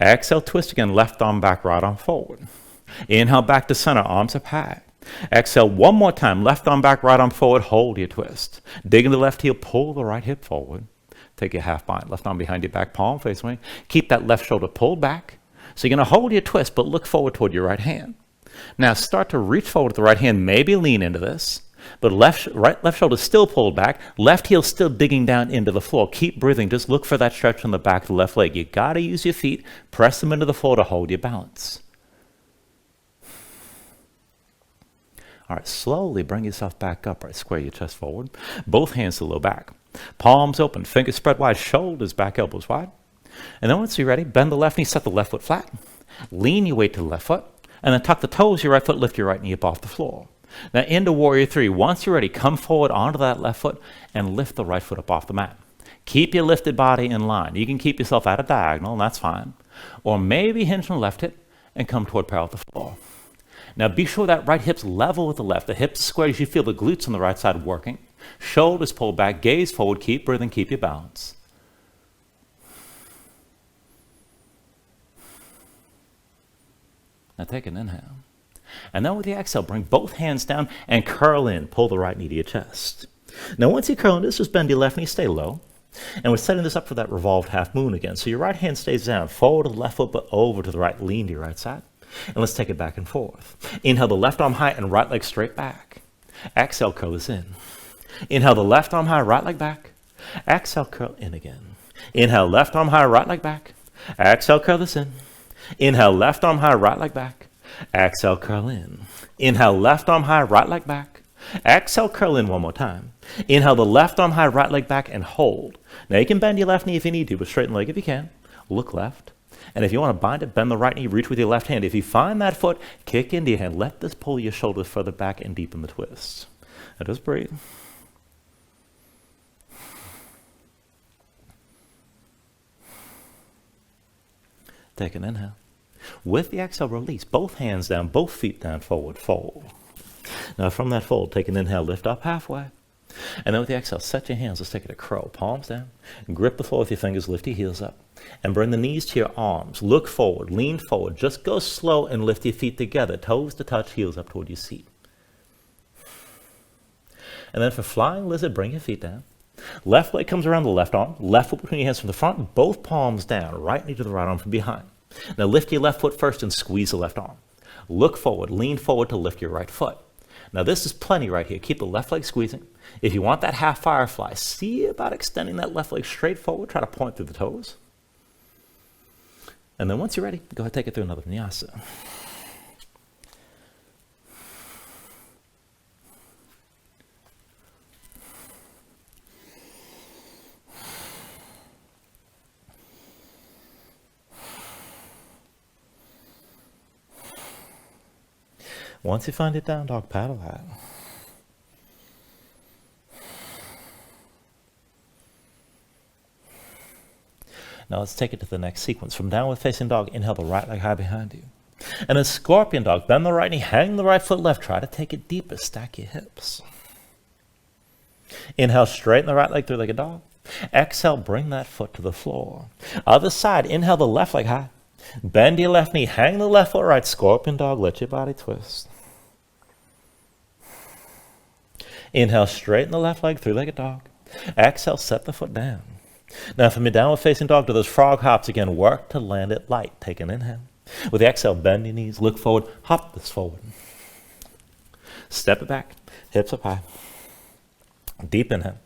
Exhale, twist again, left arm back, right arm forward. Inhale back to center, arms up high. Exhale 1 more time, left arm back, right arm forward, hold your twist. Dig into the left heel, pull the right hip forward. Take your half bind, left arm behind your back, palm face away. Keep that left shoulder pulled back. So you're going to hold your twist, but look forward toward your right hand. Now start to reach forward with the right hand, maybe lean into this. But left shoulder still pulled back, left heel still digging down into the floor. Keep breathing, just look for that stretch on the back of the left leg. You got to use your feet, press them into the floor to hold your balance. All right, slowly bring yourself back up, right? Square your chest forward. Both hands to the low back. Palms open, fingers spread wide, shoulders back, elbows wide. And then once you're ready, bend the left knee, set the left foot flat. Lean your weight to the left foot. And then tuck the toes, your right foot, lift your right knee up off the floor. Now into Warrior 3. Once you're ready, come forward onto that left foot and lift the right foot up off the mat. Keep your lifted body in line. You can keep yourself at a diagonal, and that's fine. Or maybe hinge from the left hip and come toward parallel with the floor. Now be sure that right hip's level with the left. The hips square as you feel the glutes on the right side working. Shoulders pulled back, gaze forward, keep breathing, keep your balance. Now take an inhale. And then with the exhale, bring both hands down and curl in. Pull the right knee to your chest. Now once you curl in, just bend your left knee, stay low. And we're setting this up for that revolved half moon again. So your right hand stays down, forward to the left foot, but over to the right. Lean to your right side. And let's take it back and forth. Inhale the left arm high and right leg straight back. Exhale, curl this in. Inhale the left arm high, right leg back. Exhale, curl in again. Inhale, left arm high, right leg back. Exhale, curl this in. Inhale, left arm high, right leg back. Exhale, curl in. Inhale, left arm high, right leg back. Exhale, curl in 1 more time. Inhale the left arm high, right leg back, and hold. Now you can bend your left knee if you need to, but straighten the leg if you can. Look left. And if you want to bind it, bend the right knee, reach with your left hand. If you find that foot, kick into your hand. Let this pull your shoulders further back and deepen the twist. Now just breathe. Take an inhale. With the exhale, release. Both hands down, both feet down, forward, fold. Now from that fold, take an inhale, lift up halfway. And then with the exhale, set your hands. Let's take it to crow. Palms down. Grip the floor with your fingers. Lift your heels up. And bring the knees to your arms. Look forward. Lean forward. Just go slow and lift your feet together. Toes to touch, heels up toward your seat. And then for flying lizard, bring your feet down. Left leg comes around the left arm. Left foot between your hands from the front. Both palms down. Right knee to the right arm from behind. Now lift your left foot first and squeeze the left arm. Look forward. Lean forward to lift your right foot. Now this is plenty right here. Keep the left leg squeezing. If you want that half firefly, see about extending that left leg straight forward. Try to point through the toes. And then once you're ready, go ahead and take it through another vinyasa. Once you find your down dog, paddle out. Now let's take it to the next sequence. From downward facing dog, inhale the right leg high behind you. And then scorpion dog, bend the right knee, hang the right foot left. Try to take it deeper, stack your hips. Inhale, straighten the right leg, three-legged dog. Exhale, bring that foot to the floor. Other side, inhale the left leg high. Bend your left knee, hang the left foot right. Scorpion dog, let your body twist. Inhale, straighten the left leg, three-legged dog. Exhale, set the foot down. Now from your downward facing dog to those frog hops again, work to land it light. Take an inhale. With the exhale, bend your knees, look forward, hop this forward. Step it back, hips up high. Deep inhale.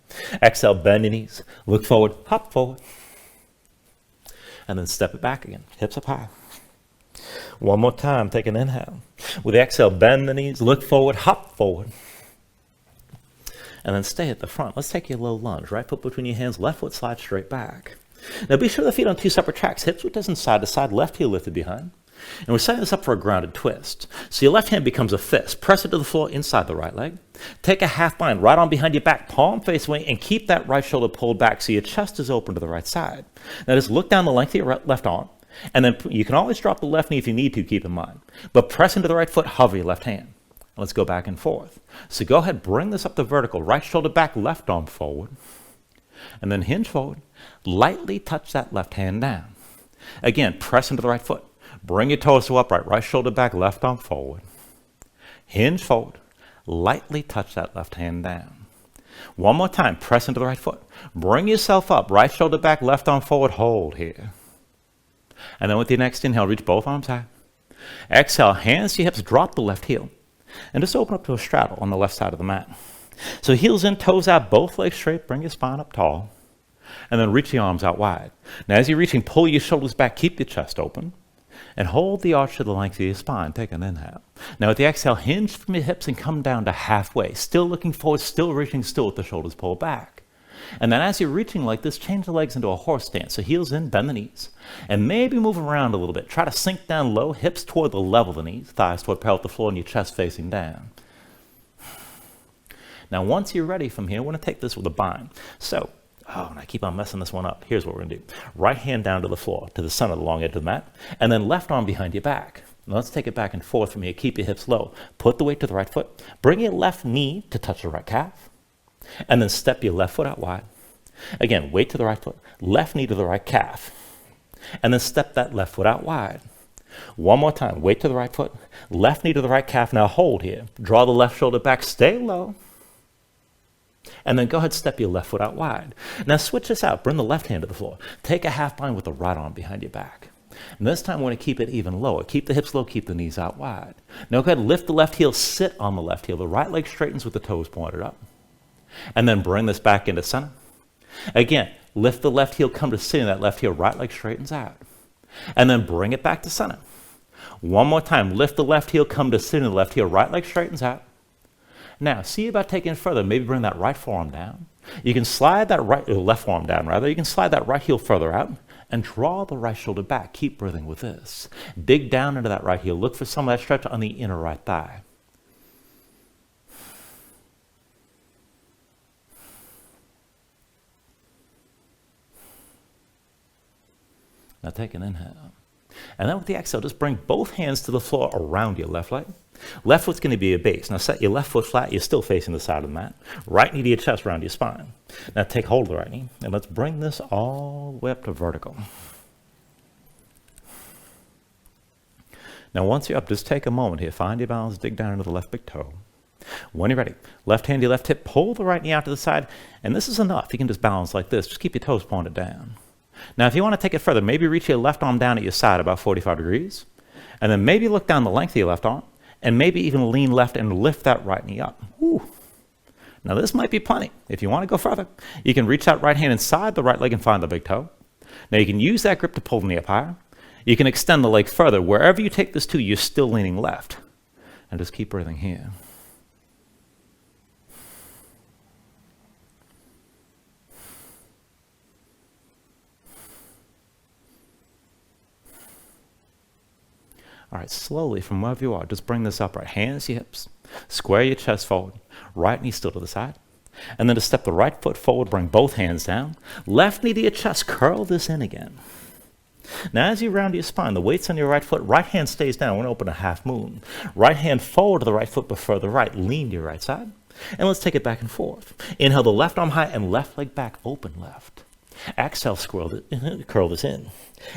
Exhale, bend your knees, look forward, hop forward. And then step it back again, hips up high. One more time, take an inhale. With the exhale, bend the knees, look forward, hop forward. And then stay at the front. Let's take your low lunge. Right foot between your hands, left foot slides straight back. Now be sure the feet on two separate tracks. Hips width isn't side to side, left heel lifted behind. And we're setting this up for a grounded twist. So your left hand becomes a fist. Press it to the floor inside the right leg. Take a half bind right on behind your back, palm face away, and keep that right shoulder pulled back so your chest is open to the right side. Now just look down the length of your left arm. And then you can always drop the left knee if you need to, keep in mind. But press into the right foot, hover your left hand. Let's go back and forth. So go ahead, bring this up to vertical. Right shoulder back, left arm forward. And then hinge forward. Lightly touch that left hand down. Again, press into the right foot. Bring your torso upright. Right shoulder back, left arm forward. Hinge forward. Lightly touch that left hand down. One more time, press into the right foot. Bring yourself up. Right shoulder back, left arm forward. Hold here. And then with your next inhale, reach both arms high. Exhale, hands to your hips, drop the left heel. And just open up to a straddle on the left side of the mat. So heels in, toes out, both legs straight, bring your spine up tall. And then reach the arms out wide. Now as you're reaching, pull your shoulders back, keep your chest open. And hold the arch to the length of your spine. Take an inhale. Now with the exhale, hinge from your hips and come down to halfway. Still looking forward, still reaching, still with the shoulders pulled back. And then as you're reaching like this, change the legs into a horse stance. So heels in, bend the knees. And maybe move around a little bit. Try to sink down low, hips toward the level of the knees, thighs toward parallel to the floor, and your chest facing down. Now once you're ready from here, we're going to take this with a bind. So, and I keep on messing this one up. Here's what we're going to do. Right hand down to the floor, to the center of the long edge of the mat. And then left arm behind your back. Now let's take it back and forth from here. Keep your hips low. Put the weight to the right foot. Bring your left knee to touch the right calf. And then step your left foot out wide. Again, weight to the right foot, left knee to the right calf. And then step that left foot out wide. One more time, weight to the right foot, left knee to the right calf. Now hold here. Draw the left shoulder back, stay low. And then go ahead, step your left foot out wide. Now switch this out. Bring the left hand to the floor. Take a half bind with the right arm behind your back. And this time we're going to keep it even lower. Keep the hips low, keep the knees out wide. Now go ahead, lift the left heel, sit on the left heel. The right leg straightens with the toes pointed up. And then bring this back into center. Again, lift the left heel, come to sitting, that left heel, right leg straightens out. And then bring it back to center. One more time, lift the left heel, come to sitting, the left heel, right leg straightens out. Now, see about taking it further. Maybe bring that right forearm down. You can slide that left forearm down, rather. You can slide that right heel further out and draw the right shoulder back. Keep breathing with this. Dig down into that right heel. Look for some of that stretch on the inner right thigh. Now take an inhale. And then with the exhale, just bring both hands to the floor around your left leg. Left foot's going to be your base. Now set your left foot flat. You're still facing the side of the mat. Right knee to your chest around your spine. Now take hold of the right knee. And let's bring this all the way up to vertical. Now once you're up, just take a moment here. Find your balance. Dig down into the left big toe. When you're ready, left hand to your left hip. Pull the right knee out to the side. And this is enough. You can just balance like this. Just keep your toes pointed down. Now, if you want to take it further, maybe reach your left arm down at your side about 45 degrees. And then maybe look down the length of your left arm. And maybe even lean left and lift that right knee up. Ooh. Now, this might be plenty. If you want to go further, you can reach that right hand inside the right leg and find the big toe. Now, you can use that grip to pull the knee up higher. You can extend the leg further. Wherever you take this to, you're still leaning left. And just keep breathing here. All right, slowly from wherever you are, just bring this upright. Hands to your hips. Square your chest forward. Right knee still to the side. And then to step the right foot forward, bring both hands down. Left knee to your chest. Curl this in again. Now, as you round your spine, the weight's on your right foot. Right hand stays down. We're going to open a half moon. Right hand forward to the right foot, but further right. Lean to your right side. And let's take it back and forth. Inhale the left arm high and left leg back. Open left. Exhale, curl this in.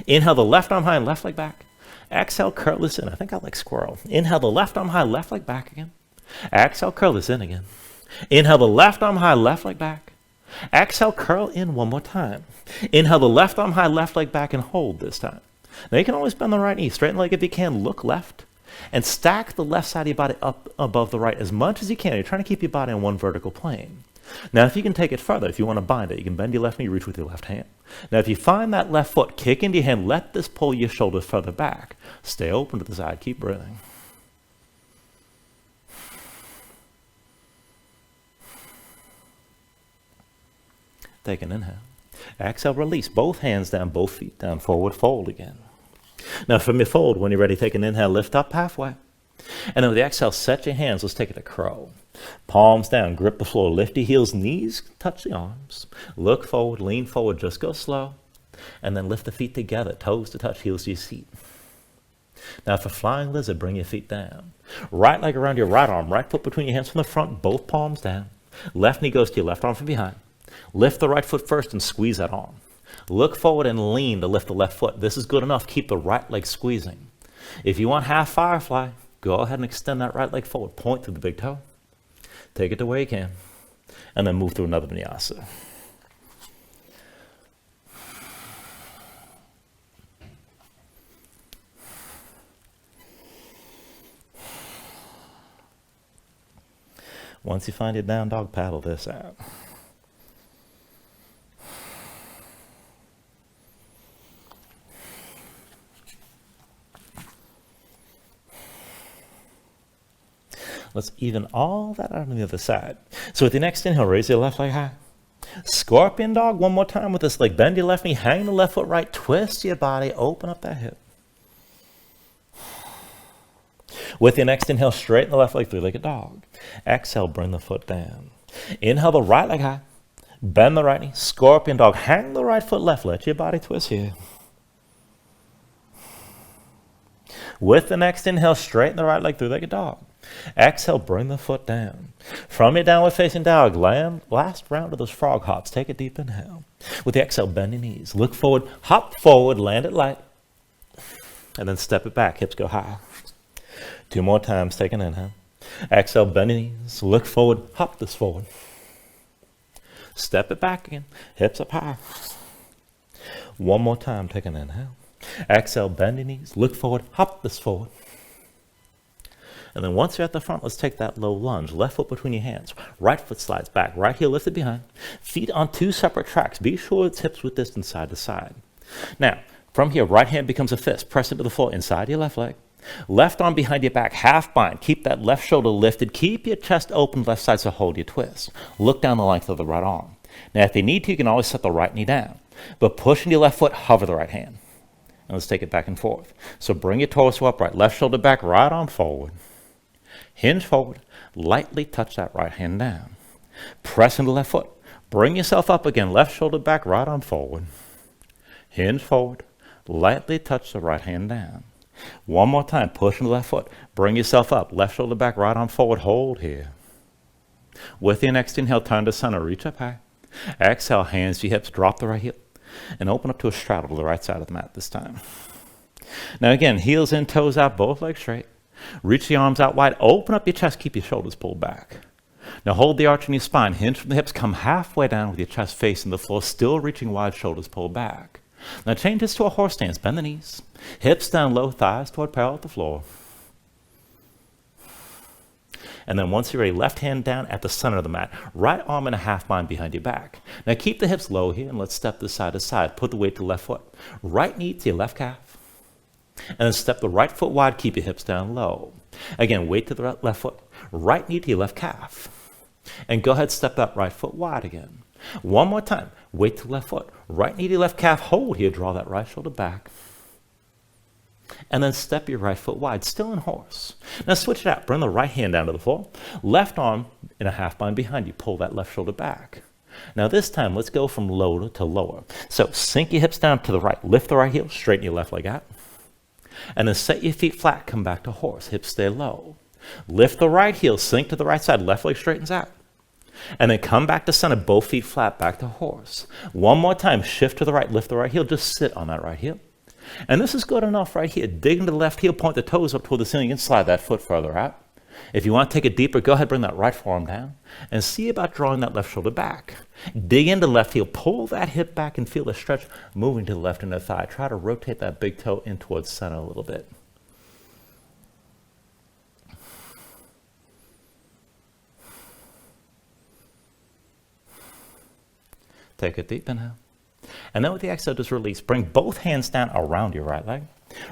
Inhale the left arm high and left leg back. Exhale, curl this in. I think I like squirrel. Inhale the left arm high, left leg back again. Exhale, curl this in again. Inhale the left arm high, left leg back. Exhale, curl in one more time. Inhale the left arm high, left leg back, and hold this time. Now you can always bend the right knee. Straighten the leg if you can. Look left. And stack the left side of your body up above the right as much as you can. You're trying to keep your body on one vertical plane. Now, if you can take it further, if you want to bind it, you can bend your left knee, reach with your left hand. Now, if you find that left foot, kick into your hand, let this pull your shoulders further back. Stay open to the side. Keep breathing. Take an inhale. Exhale, release. Both hands down, both feet down. Forward fold again. Now, from your fold, when you're ready, take an inhale, lift up halfway. And then with the exhale, set your hands. Let's take it to crow. Palms down, grip the floor, lift your heels, knees touch the arms. Look forward, lean forward, just go slow. And then lift the feet together, toes to touch, heels to your seat. Now for flying lizard, bring your feet down. Right leg around your right arm, right foot between your hands from the front, both palms down. Left knee goes to your left arm from behind. Lift the right foot first and squeeze that arm. Look forward and lean to lift the left foot. This is good enough. Keep the right leg squeezing. If you want half firefly, go ahead and extend that right leg forward. Point through the big toe. Take it to where you can. And then move through another vinyasa. Once you find your down dog, paddle this out. Let's even all that out on the other side. So with your next inhale, raise your left leg high. Scorpion dog, one more time with this leg. Bend your left knee, hang the left foot right, twist your body, open up that hip. With your next inhale, straighten the left leg, three-legged dog. Exhale, bring the foot down. Inhale the right leg high. Bend the right knee, scorpion dog, hang the right foot left, let your body twist here. With the next inhale, straighten the right leg, three-legged dog. Exhale, bring the foot down. From your downward facing dog, last round of those frog hops. Take a deep inhale. With the exhale, bend your knees. Look forward, hop forward, land it light. And then step it back, hips go high. 2 more times, take an inhale. Exhale, bend your knees. Look forward, hop this forward. Step it back again, hips up high. 1 more time, take an inhale. Exhale, bend your knees. Look forward, hop this forward. And then once you're at the front, let's take that low lunge. Left foot between your hands. Right foot slides back. Right heel lifted behind. Feet on 2 separate tracks. Be sure it's hips width distance side to side. Now, from here, right hand becomes a fist. Press into the floor inside your left leg. Left arm behind your back, half bind. Keep that left shoulder lifted. Keep your chest open left side, so hold your twist. Look down the length of the right arm. Now, if you need to, you can always set the right knee down. But push into your left foot, hover the right hand. And let's take it back and forth. So bring your torso upright. Left shoulder back, right arm forward. Hinge forward, lightly touch that right hand down. Press into the left foot. Bring yourself up again, left shoulder back, right arm forward. Hinge forward, lightly touch the right hand down. 1 more time, push into the left foot. Bring yourself up, left shoulder back, right arm forward, hold here. With your next inhale, turn to center, reach up high. Exhale, hands to your hips, drop the right heel. And open up to a straddle to the right side of the mat this time. Now again, heels in, toes out, both legs straight. Reach the arms out wide. Open up your chest. Keep your shoulders pulled back. Now hold the arch in your spine. Hinge from the hips. Come halfway down with your chest facing the floor. Still reaching wide, shoulders pulled back. Now change this to a horse stance. Bend the knees. Hips down low, thighs toward parallel with the floor. And then once you're ready, left hand down at the center of the mat. Right arm in a half bind behind your back. Now keep the hips low here and let's step this side to side. Put the weight to the left foot. Right knee to your left calf. And then step the right foot wide, keep your hips down low. Again, weight to the left foot, right knee to your left calf. And go ahead, step that right foot wide again. One more time, weight to the left foot, right knee to your left calf, hold here, draw that right shoulder back. And then step your right foot wide, still in horse. Now switch it out, bring the right hand down to the floor, left arm in a half bind behind you, pull that left shoulder back. Now this time, let's go from low to lower. So sink your hips down to the right, lift the right heel, straighten your left leg out. And then set your feet flat, come back to horse, hips stay low. Lift the right heel, sink to the right side, left leg straightens out. And then come back to center, both feet flat, back to horse. One more time, shift to the right, lift the right heel, just sit on that right heel. And this is good enough right here. Dig into the left heel, point the toes up toward the ceiling, and slide that foot further out. If you want to take it deeper, go ahead, bring that right forearm down, and see about drawing that left shoulder back. Dig into the left heel, pull that hip back and feel the stretch moving to the left inner thigh. Try to rotate that big toe in towards center a little bit. Take a deep inhale. And then with the exhale, just release. Bring both hands down around your right leg.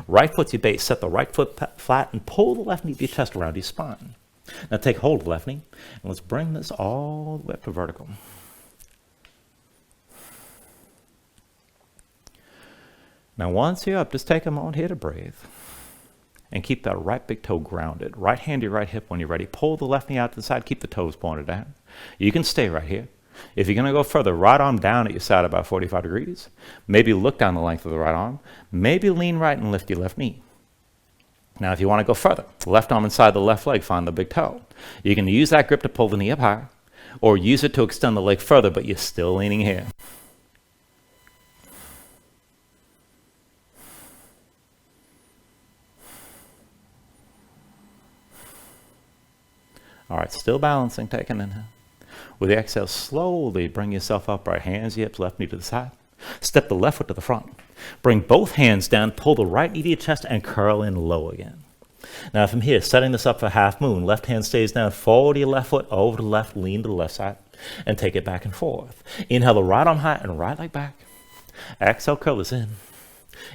Right foot's your base. Set the right foot flat and pull the left knee to your chest around your spine. Now take hold of the left knee, and let's bring this all the way up to vertical. Now once you're up, just take a moment here to breathe. And keep that right big toe grounded. Right hand to your right hip when you're ready. Pull the left knee out to the side. Keep the toes pointed down. You can stay right here. If you're going to go further, right arm down at your side about 45 degrees. Maybe look down the length of the right arm. Maybe lean right and lift your left knee. Now, if you want to go further, left arm inside the left leg, find the big toe. You can use that grip to pull the knee up higher, or use it to extend the leg further, but you're still leaning here. All right, still balancing, take an inhale. With the exhale, slowly bring yourself upright. Hands, hips, left knee to the side. Step the left foot to the front. Bring both hands down, pull the right knee to your chest, and curl in low again. Now from here, setting this up for half moon, left hand stays down, forward to your left foot, over to the left, lean to the left side, and take it back and forth. Inhale the right arm high and right leg back. Exhale, curl this in.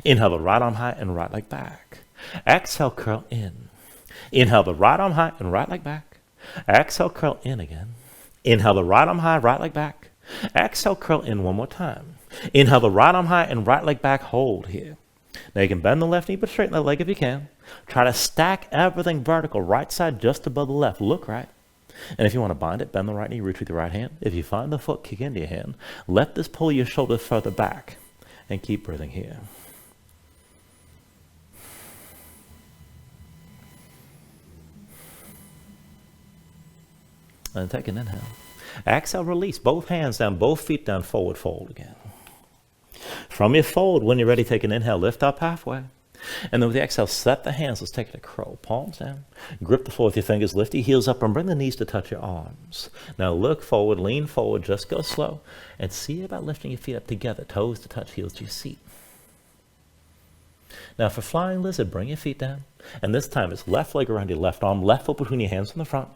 Inhale the right arm high and right leg back. Exhale, curl in. Inhale the right arm high and right leg back. Exhale, curl in again. Inhale the right arm high, right leg back. Exhale, curl in one more time. Inhale the right arm high and right leg back, hold here. Now you can bend the left knee, but straighten the leg if you can. Try to stack everything vertical, right side just above the left, look right. And if you want to bind it, bend the right knee, reach with your right hand. If you find the foot, kick into your hand. Let this pull your shoulders further back, and keep breathing here. And take an inhale. Exhale, release. Both hands down, both feet down, forward fold again. From your fold, when you're ready, take an inhale, lift up halfway. And then with the exhale, set the hands. Let's take it to crow. Palms down. Grip the floor with your fingers. Lift your heels up and bring the knees to touch your arms. Now look forward, lean forward, just go slow. And see about lifting your feet up together. Toes to touch, heels to your seat. Now for flying lizard, bring your feet down. And this time it's left leg around your left arm, left foot between your hands in the front.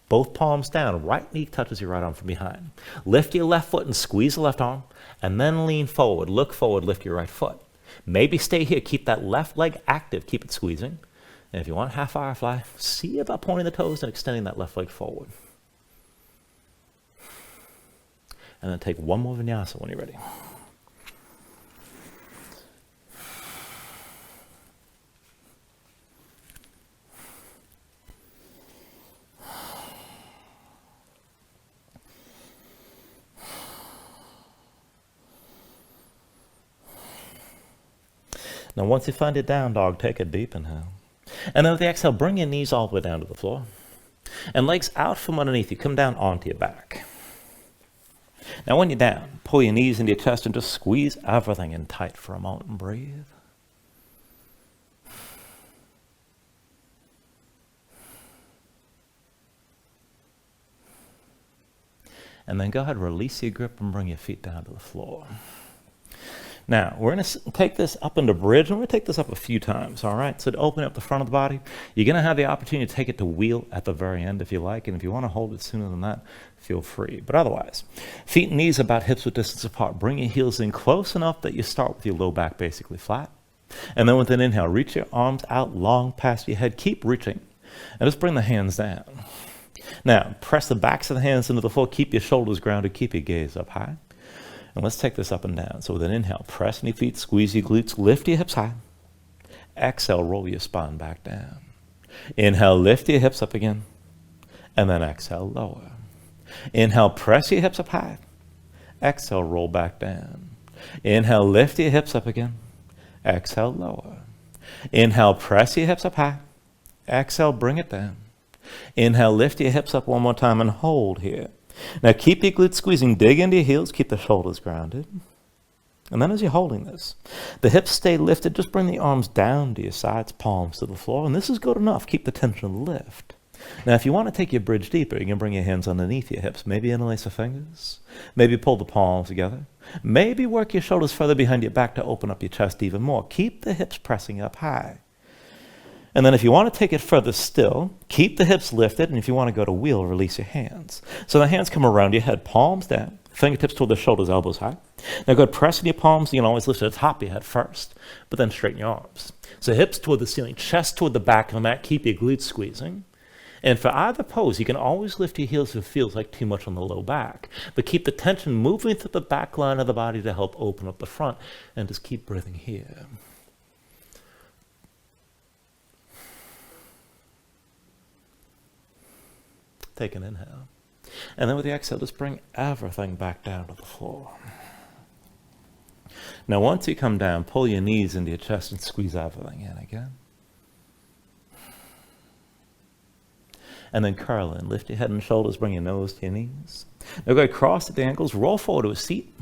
Both palms down, right knee touches your right arm from behind. Lift your left foot and squeeze the left arm, and then lean forward, look forward, lift your right foot. Maybe stay here, keep that left leg active, keep it squeezing. And if you want half firefly, see about pointing the toes and extending that left leg forward. And then take one more vinyasa when you're ready. Now once you find your down dog, take a deep inhale. And then with the exhale, bring your knees all the way down to the floor. And legs out from underneath you, come down onto your back. Now when you're down, pull your knees into your chest and just squeeze everything in tight for a moment and breathe. And then go ahead, release your grip and bring your feet down to the floor. Now, we're going to take this up into bridge, and we're going to take this up a few times, all right? So to open up the front of the body, you're going to have the opportunity to take it to wheel at the very end if you like, and if you want to hold it sooner than that, feel free. But otherwise, feet and knees about hips width distance apart. Bring your heels in close enough that you start with your low back basically flat. And then with an inhale, reach your arms out long past your head. Keep reaching. And just bring the hands down. Now, press the backs of the hands into the floor. Keep your shoulders grounded. Keep your gaze up high. And let's take this up and down. So with an inhale, press your feet, squeeze your glutes, lift your hips high. Exhale, roll your spine back down. Inhale, lift your hips up again. And then exhale, lower. Inhale, press your hips up high. Exhale, roll back down. Inhale, lift your hips up again. Exhale, lower. Inhale, press your hips up high. Exhale, bring it down. Inhale, lift your hips up one more time and hold here. Now keep your glutes squeezing, dig into your heels, keep the shoulders grounded. And then as you're holding this, the hips stay lifted, just bring the arms down to your sides, palms to the floor, and this is good enough. Keep the tension lift. Now if you want to take your bridge deeper, you can bring your hands underneath your hips, maybe interlace the fingers, maybe pull the palms together, maybe work your shoulders further behind your back to open up your chest even more. Keep the hips pressing up high. And then if you want to take it further still, keep the hips lifted, and if you want to go to wheel, release your hands. So the hands come around your head, palms down, fingertips toward the shoulders, elbows high. Now go ahead, press in your palms. You can always lift at the top of your head first, but then straighten your arms. So hips toward the ceiling, chest toward the back of the mat, keep your glutes squeezing. And for either pose, you can always lift your heels if it feels like too much on the low back. But keep the tension moving through the back line of the body to help open up the front, and just keep breathing here. Take an inhale. And then with the exhale, just bring everything back down to the floor. Now once you come down, pull your knees into your chest and squeeze everything in again. And then curl in. Lift your head and shoulders, bring your nose to your knees. Now go across at the ankles, roll forward to a seat,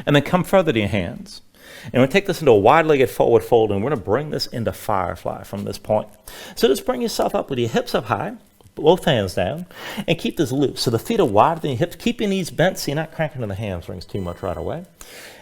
and then come further to your hands. And we're going to take this into a wide-legged forward fold, and we're going to bring this into Firefly from this point. So just bring yourself up with your hips up high, both hands down, and keep this loose. So the feet are wider than your hips. Keep your knees bent so you're not cranking in the hamstrings too much right away.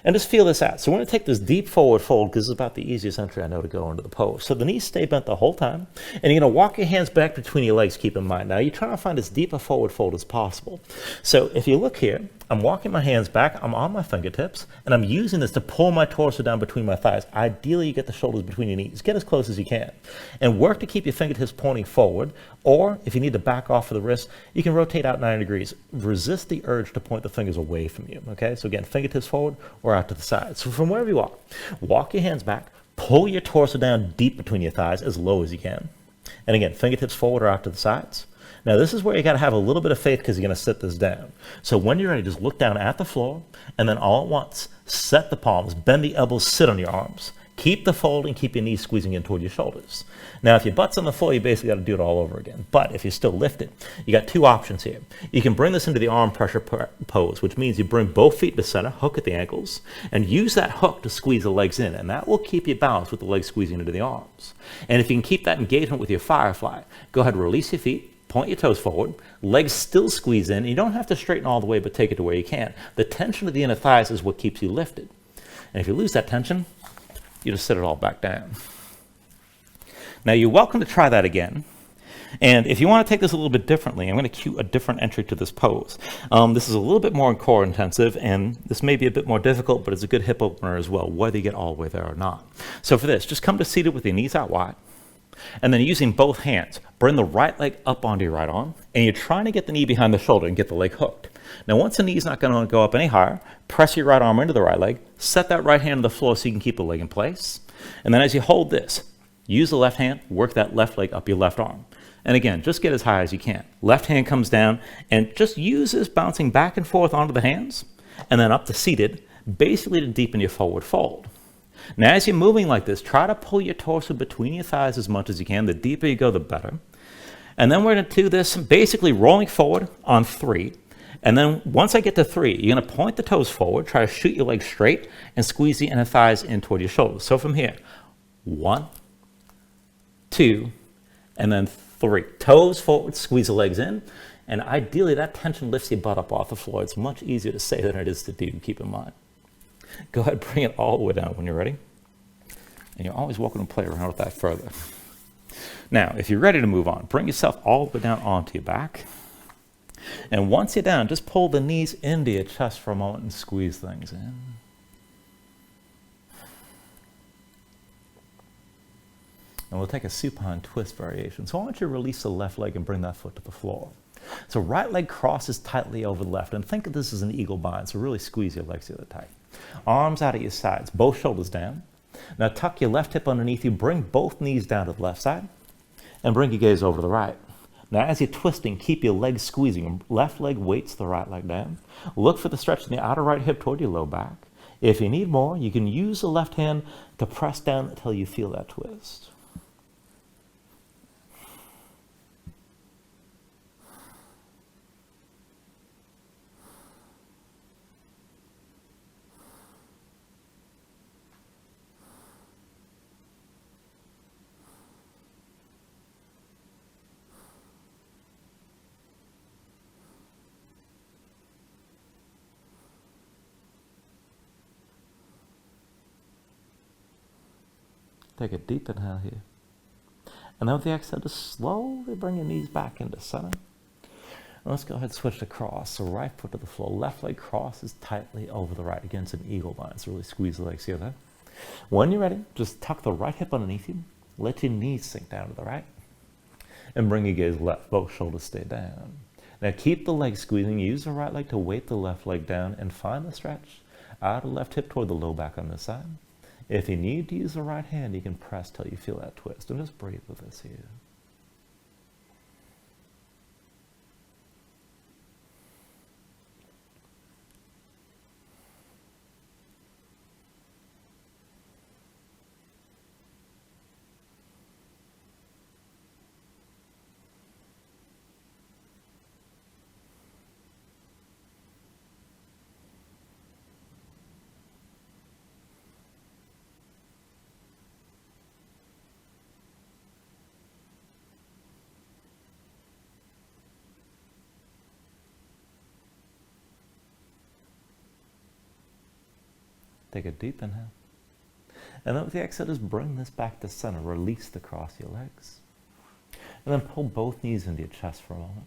And just feel this out. So we're going to take this deep forward fold because this is about the easiest entry I know to go into the pose. So the knees stay bent the whole time. And you're going to walk your hands back between your legs, keep in mind. Now you're trying to find as deep a forward fold as possible. So if you look here, I'm walking my hands back, I'm on my fingertips, and I'm using this to pull my torso down between my thighs. Ideally, you get the shoulders between your knees. Get as close as you can. And work to keep your fingertips pointing forward, or if you need to back off of the wrist, you can rotate out 90 degrees. Resist the urge to point the fingers away from you, okay? So again, fingertips forward or out to the side. So from wherever you are, walk your hands back, pull your torso down deep between your thighs as low as you can. And again, fingertips forward or out to the sides. Now this is where you got to have a little bit of faith because you're going to sit this down. So when you're ready, just look down at the floor and then all at once, set the palms, bend the elbows, sit on your arms. Keep the fold and keep your knees squeezing in toward your shoulders. Now if your butt's on the floor, you basically got to do it all over again. But if you're still lifted, you got two options here. You can bring this into the arm pressure pose, which means you bring both feet to center, hook at the ankles, and use that hook to squeeze the legs in. And that will keep you balanced with the legs squeezing into the arms. And if you can keep that engagement with your Firefly, go ahead and release your feet. Point your toes forward, legs still squeeze in, and you don't have to straighten all the way, but take it to where you can. The tension of the inner thighs is what keeps you lifted. And if you lose that tension, you just sit it all back down. Now you're welcome to try that again. And if you want to take this a little bit differently, I'm going to cue a different entry to this pose. This is a little bit more core intensive, and this may be a bit more difficult, but it's a good hip opener as well, whether you get all the way there or not. So for this, just come to seated with your knees out wide. And then using both hands, bring the right leg up onto your right arm, and you're trying to get the knee behind the shoulder and get the leg hooked. Now once the knee's not going to go up any higher, press your right arm into the right leg, set that right hand on the floor so you can keep the leg in place. And then as you hold this, use the left hand, work that left leg up your left arm. And again, just get as high as you can. Left hand comes down, and just use this bouncing back and forth onto the hands, and then up to seated, basically to deepen your forward fold. Now as you're moving like this, try to pull your torso between your thighs as much as you can. The deeper you go, the better. And then we're going to do this basically rolling forward on 3. And then once I get to 3, you're going to point the toes forward, try to shoot your legs straight, and squeeze the inner thighs in toward your shoulders. So from here, 1, 2, and then 3. Toes forward, squeeze the legs in. And ideally, that tension lifts your butt up off the floor. It's much easier to say than it is to do, keep in mind. Go ahead, bring it all the way down when you're ready. And you're always welcome to play around with that further. Now, if you're ready to move on, bring yourself all the way down onto your back. And once you're down, just pull the knees into your chest for a moment and squeeze things in. And we'll take a supine twist variation. So I want you to release the left leg and bring that foot to the floor. So right leg crosses tightly over the left. And think of this as an eagle bind, so really squeeze your legs together tight. Arms out at your sides, both shoulders down. Now tuck your left hip underneath you, bring both knees down to the left side, and bring your gaze over to the right. Now as you're twisting, keep your legs squeezing. Left leg weights the right leg down. Look for the stretch in the outer right hip toward your low back. If you need more, you can use the left hand to press down until you feel that twist. Take a deep inhale here. And then with the exhale, just slowly bring your knees back into center. And let's go ahead and switch to cross. So right foot to the floor. Left leg crosses tightly over the right against an eagle bind. So really squeeze the legs together. When you're ready, just tuck the right hip underneath you. Let your knees sink down to the right. And bring your gaze left. Both shoulders stay down. Now keep the leg squeezing. Use the right leg to weight the left leg down and find the stretch. Out of the left hip toward the low back on this side. If you need to use the right hand, you can press till you feel that twist. And just breathe with us here. Take a deep inhale. And then with the exhale, just bring this back to center. Release the cross your legs. And then pull both knees into your chest for a moment.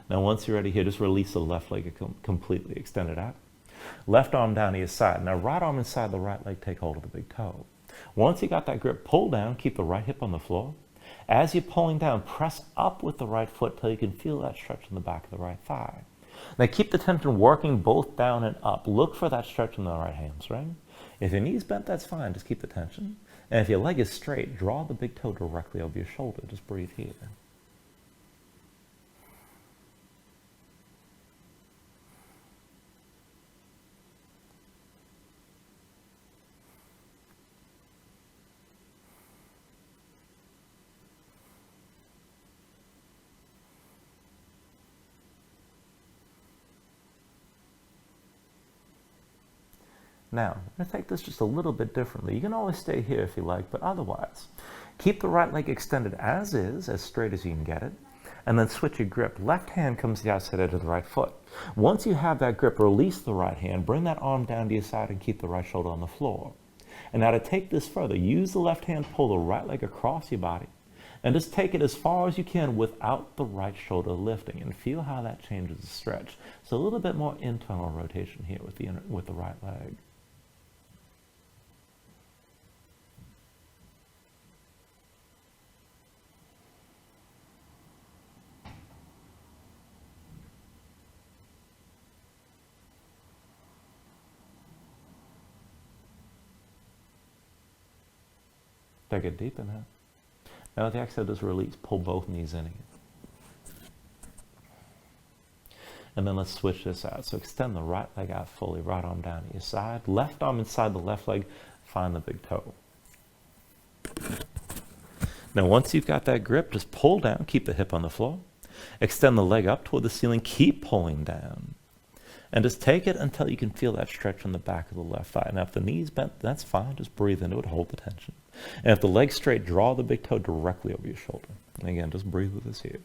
Now once you're ready here, just release the left leg completely. Extend it out. Left arm down to your side. Now right arm inside the right leg, take hold of the big toe. Once you got that grip, pull down. Keep the right hip on the floor. As you're pulling down, press up with the right foot till you can feel that stretch in the back of the right thigh. Now keep the tension working both down and up. Look for that stretch in the right hamstring. If your knee's bent, that's fine. Just keep the tension. And if your leg is straight, draw the big toe directly over your shoulder. Just breathe here. Now, I'm going to take this just a little bit differently. You can always stay here if you like, but otherwise, keep the right leg extended as is, as straight as you can get it, and then switch your grip. Left hand comes to the outside edge of the right foot. Once you have that grip, release the right hand, bring that arm down to your side and keep the right shoulder on the floor. And now to take this further, use the left hand, pull the right leg across your body, and just take it as far as you can without the right shoulder lifting, and feel how that changes the stretch. So a little bit more internal rotation here with the right leg. Take a deep inhale. Now with the exhale, just release. Pull both knees in again. And then let's switch this out. So extend the right leg out fully, right arm down to your side. Left arm inside the left leg, find the big toe. Now once you've got that grip, just pull down, keep the hip on the floor. Extend the leg up toward the ceiling, keep pulling down. And just take it until you can feel that stretch on the back of the left thigh. Now if the knee's bent, that's fine. Just breathe into it, hold the tension. And if the leg's straight, draw the big toe directly over your shoulder. And again, just breathe with us here.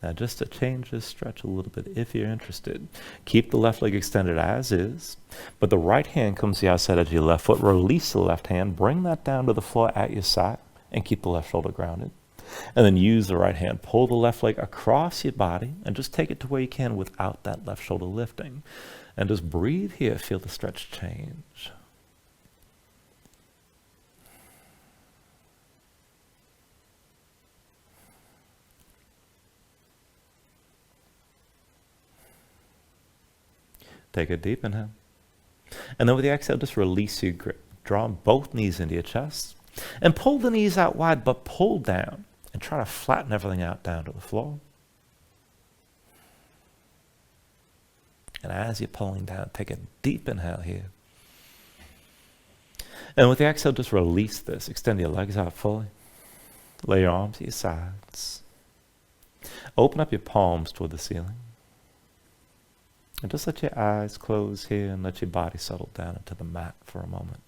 Now just to change this stretch a little bit if you're interested, keep the left leg extended as is, but the right hand comes to the outside edge of your left foot. Release the left hand, bring that down to the floor at your side, and keep the left shoulder grounded. And then use the right hand, pull the left leg across your body, and just take it to where you can without that left shoulder lifting. And just breathe here, feel the stretch change. Take a deep inhale. And then with the exhale, just release your grip. Draw both knees into your chest. And pull the knees out wide, but pull down. And try to flatten everything out down to the floor. And as you're pulling down, take a deep inhale here. And with the exhale, just release this. Extend your legs out fully. Lay your arms at your sides. Open up your palms toward the ceiling. And just let your eyes close here and let your body settle down into the mat for a moment.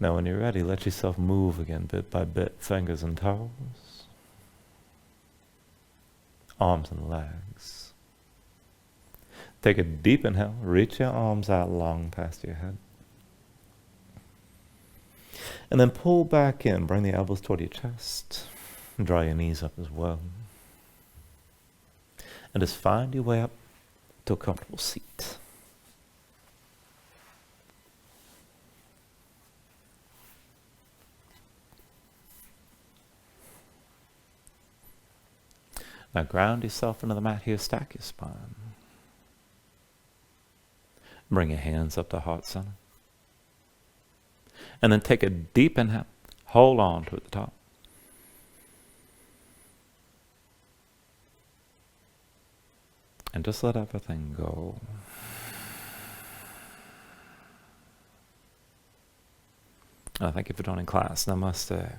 Now when you're ready, let yourself move again bit by bit, fingers and toes, arms and legs. Take a deep inhale, reach your arms out long past your head. And then pull back in, bring the elbows toward your chest, and draw your knees up as well. And just find your way up to a comfortable seat. Now ground yourself into the mat here, stack your spine. Bring your hands up to heart center. And then take a deep inhale, hold on to at the top. And just let everything go. Thank you for joining class. Namaste.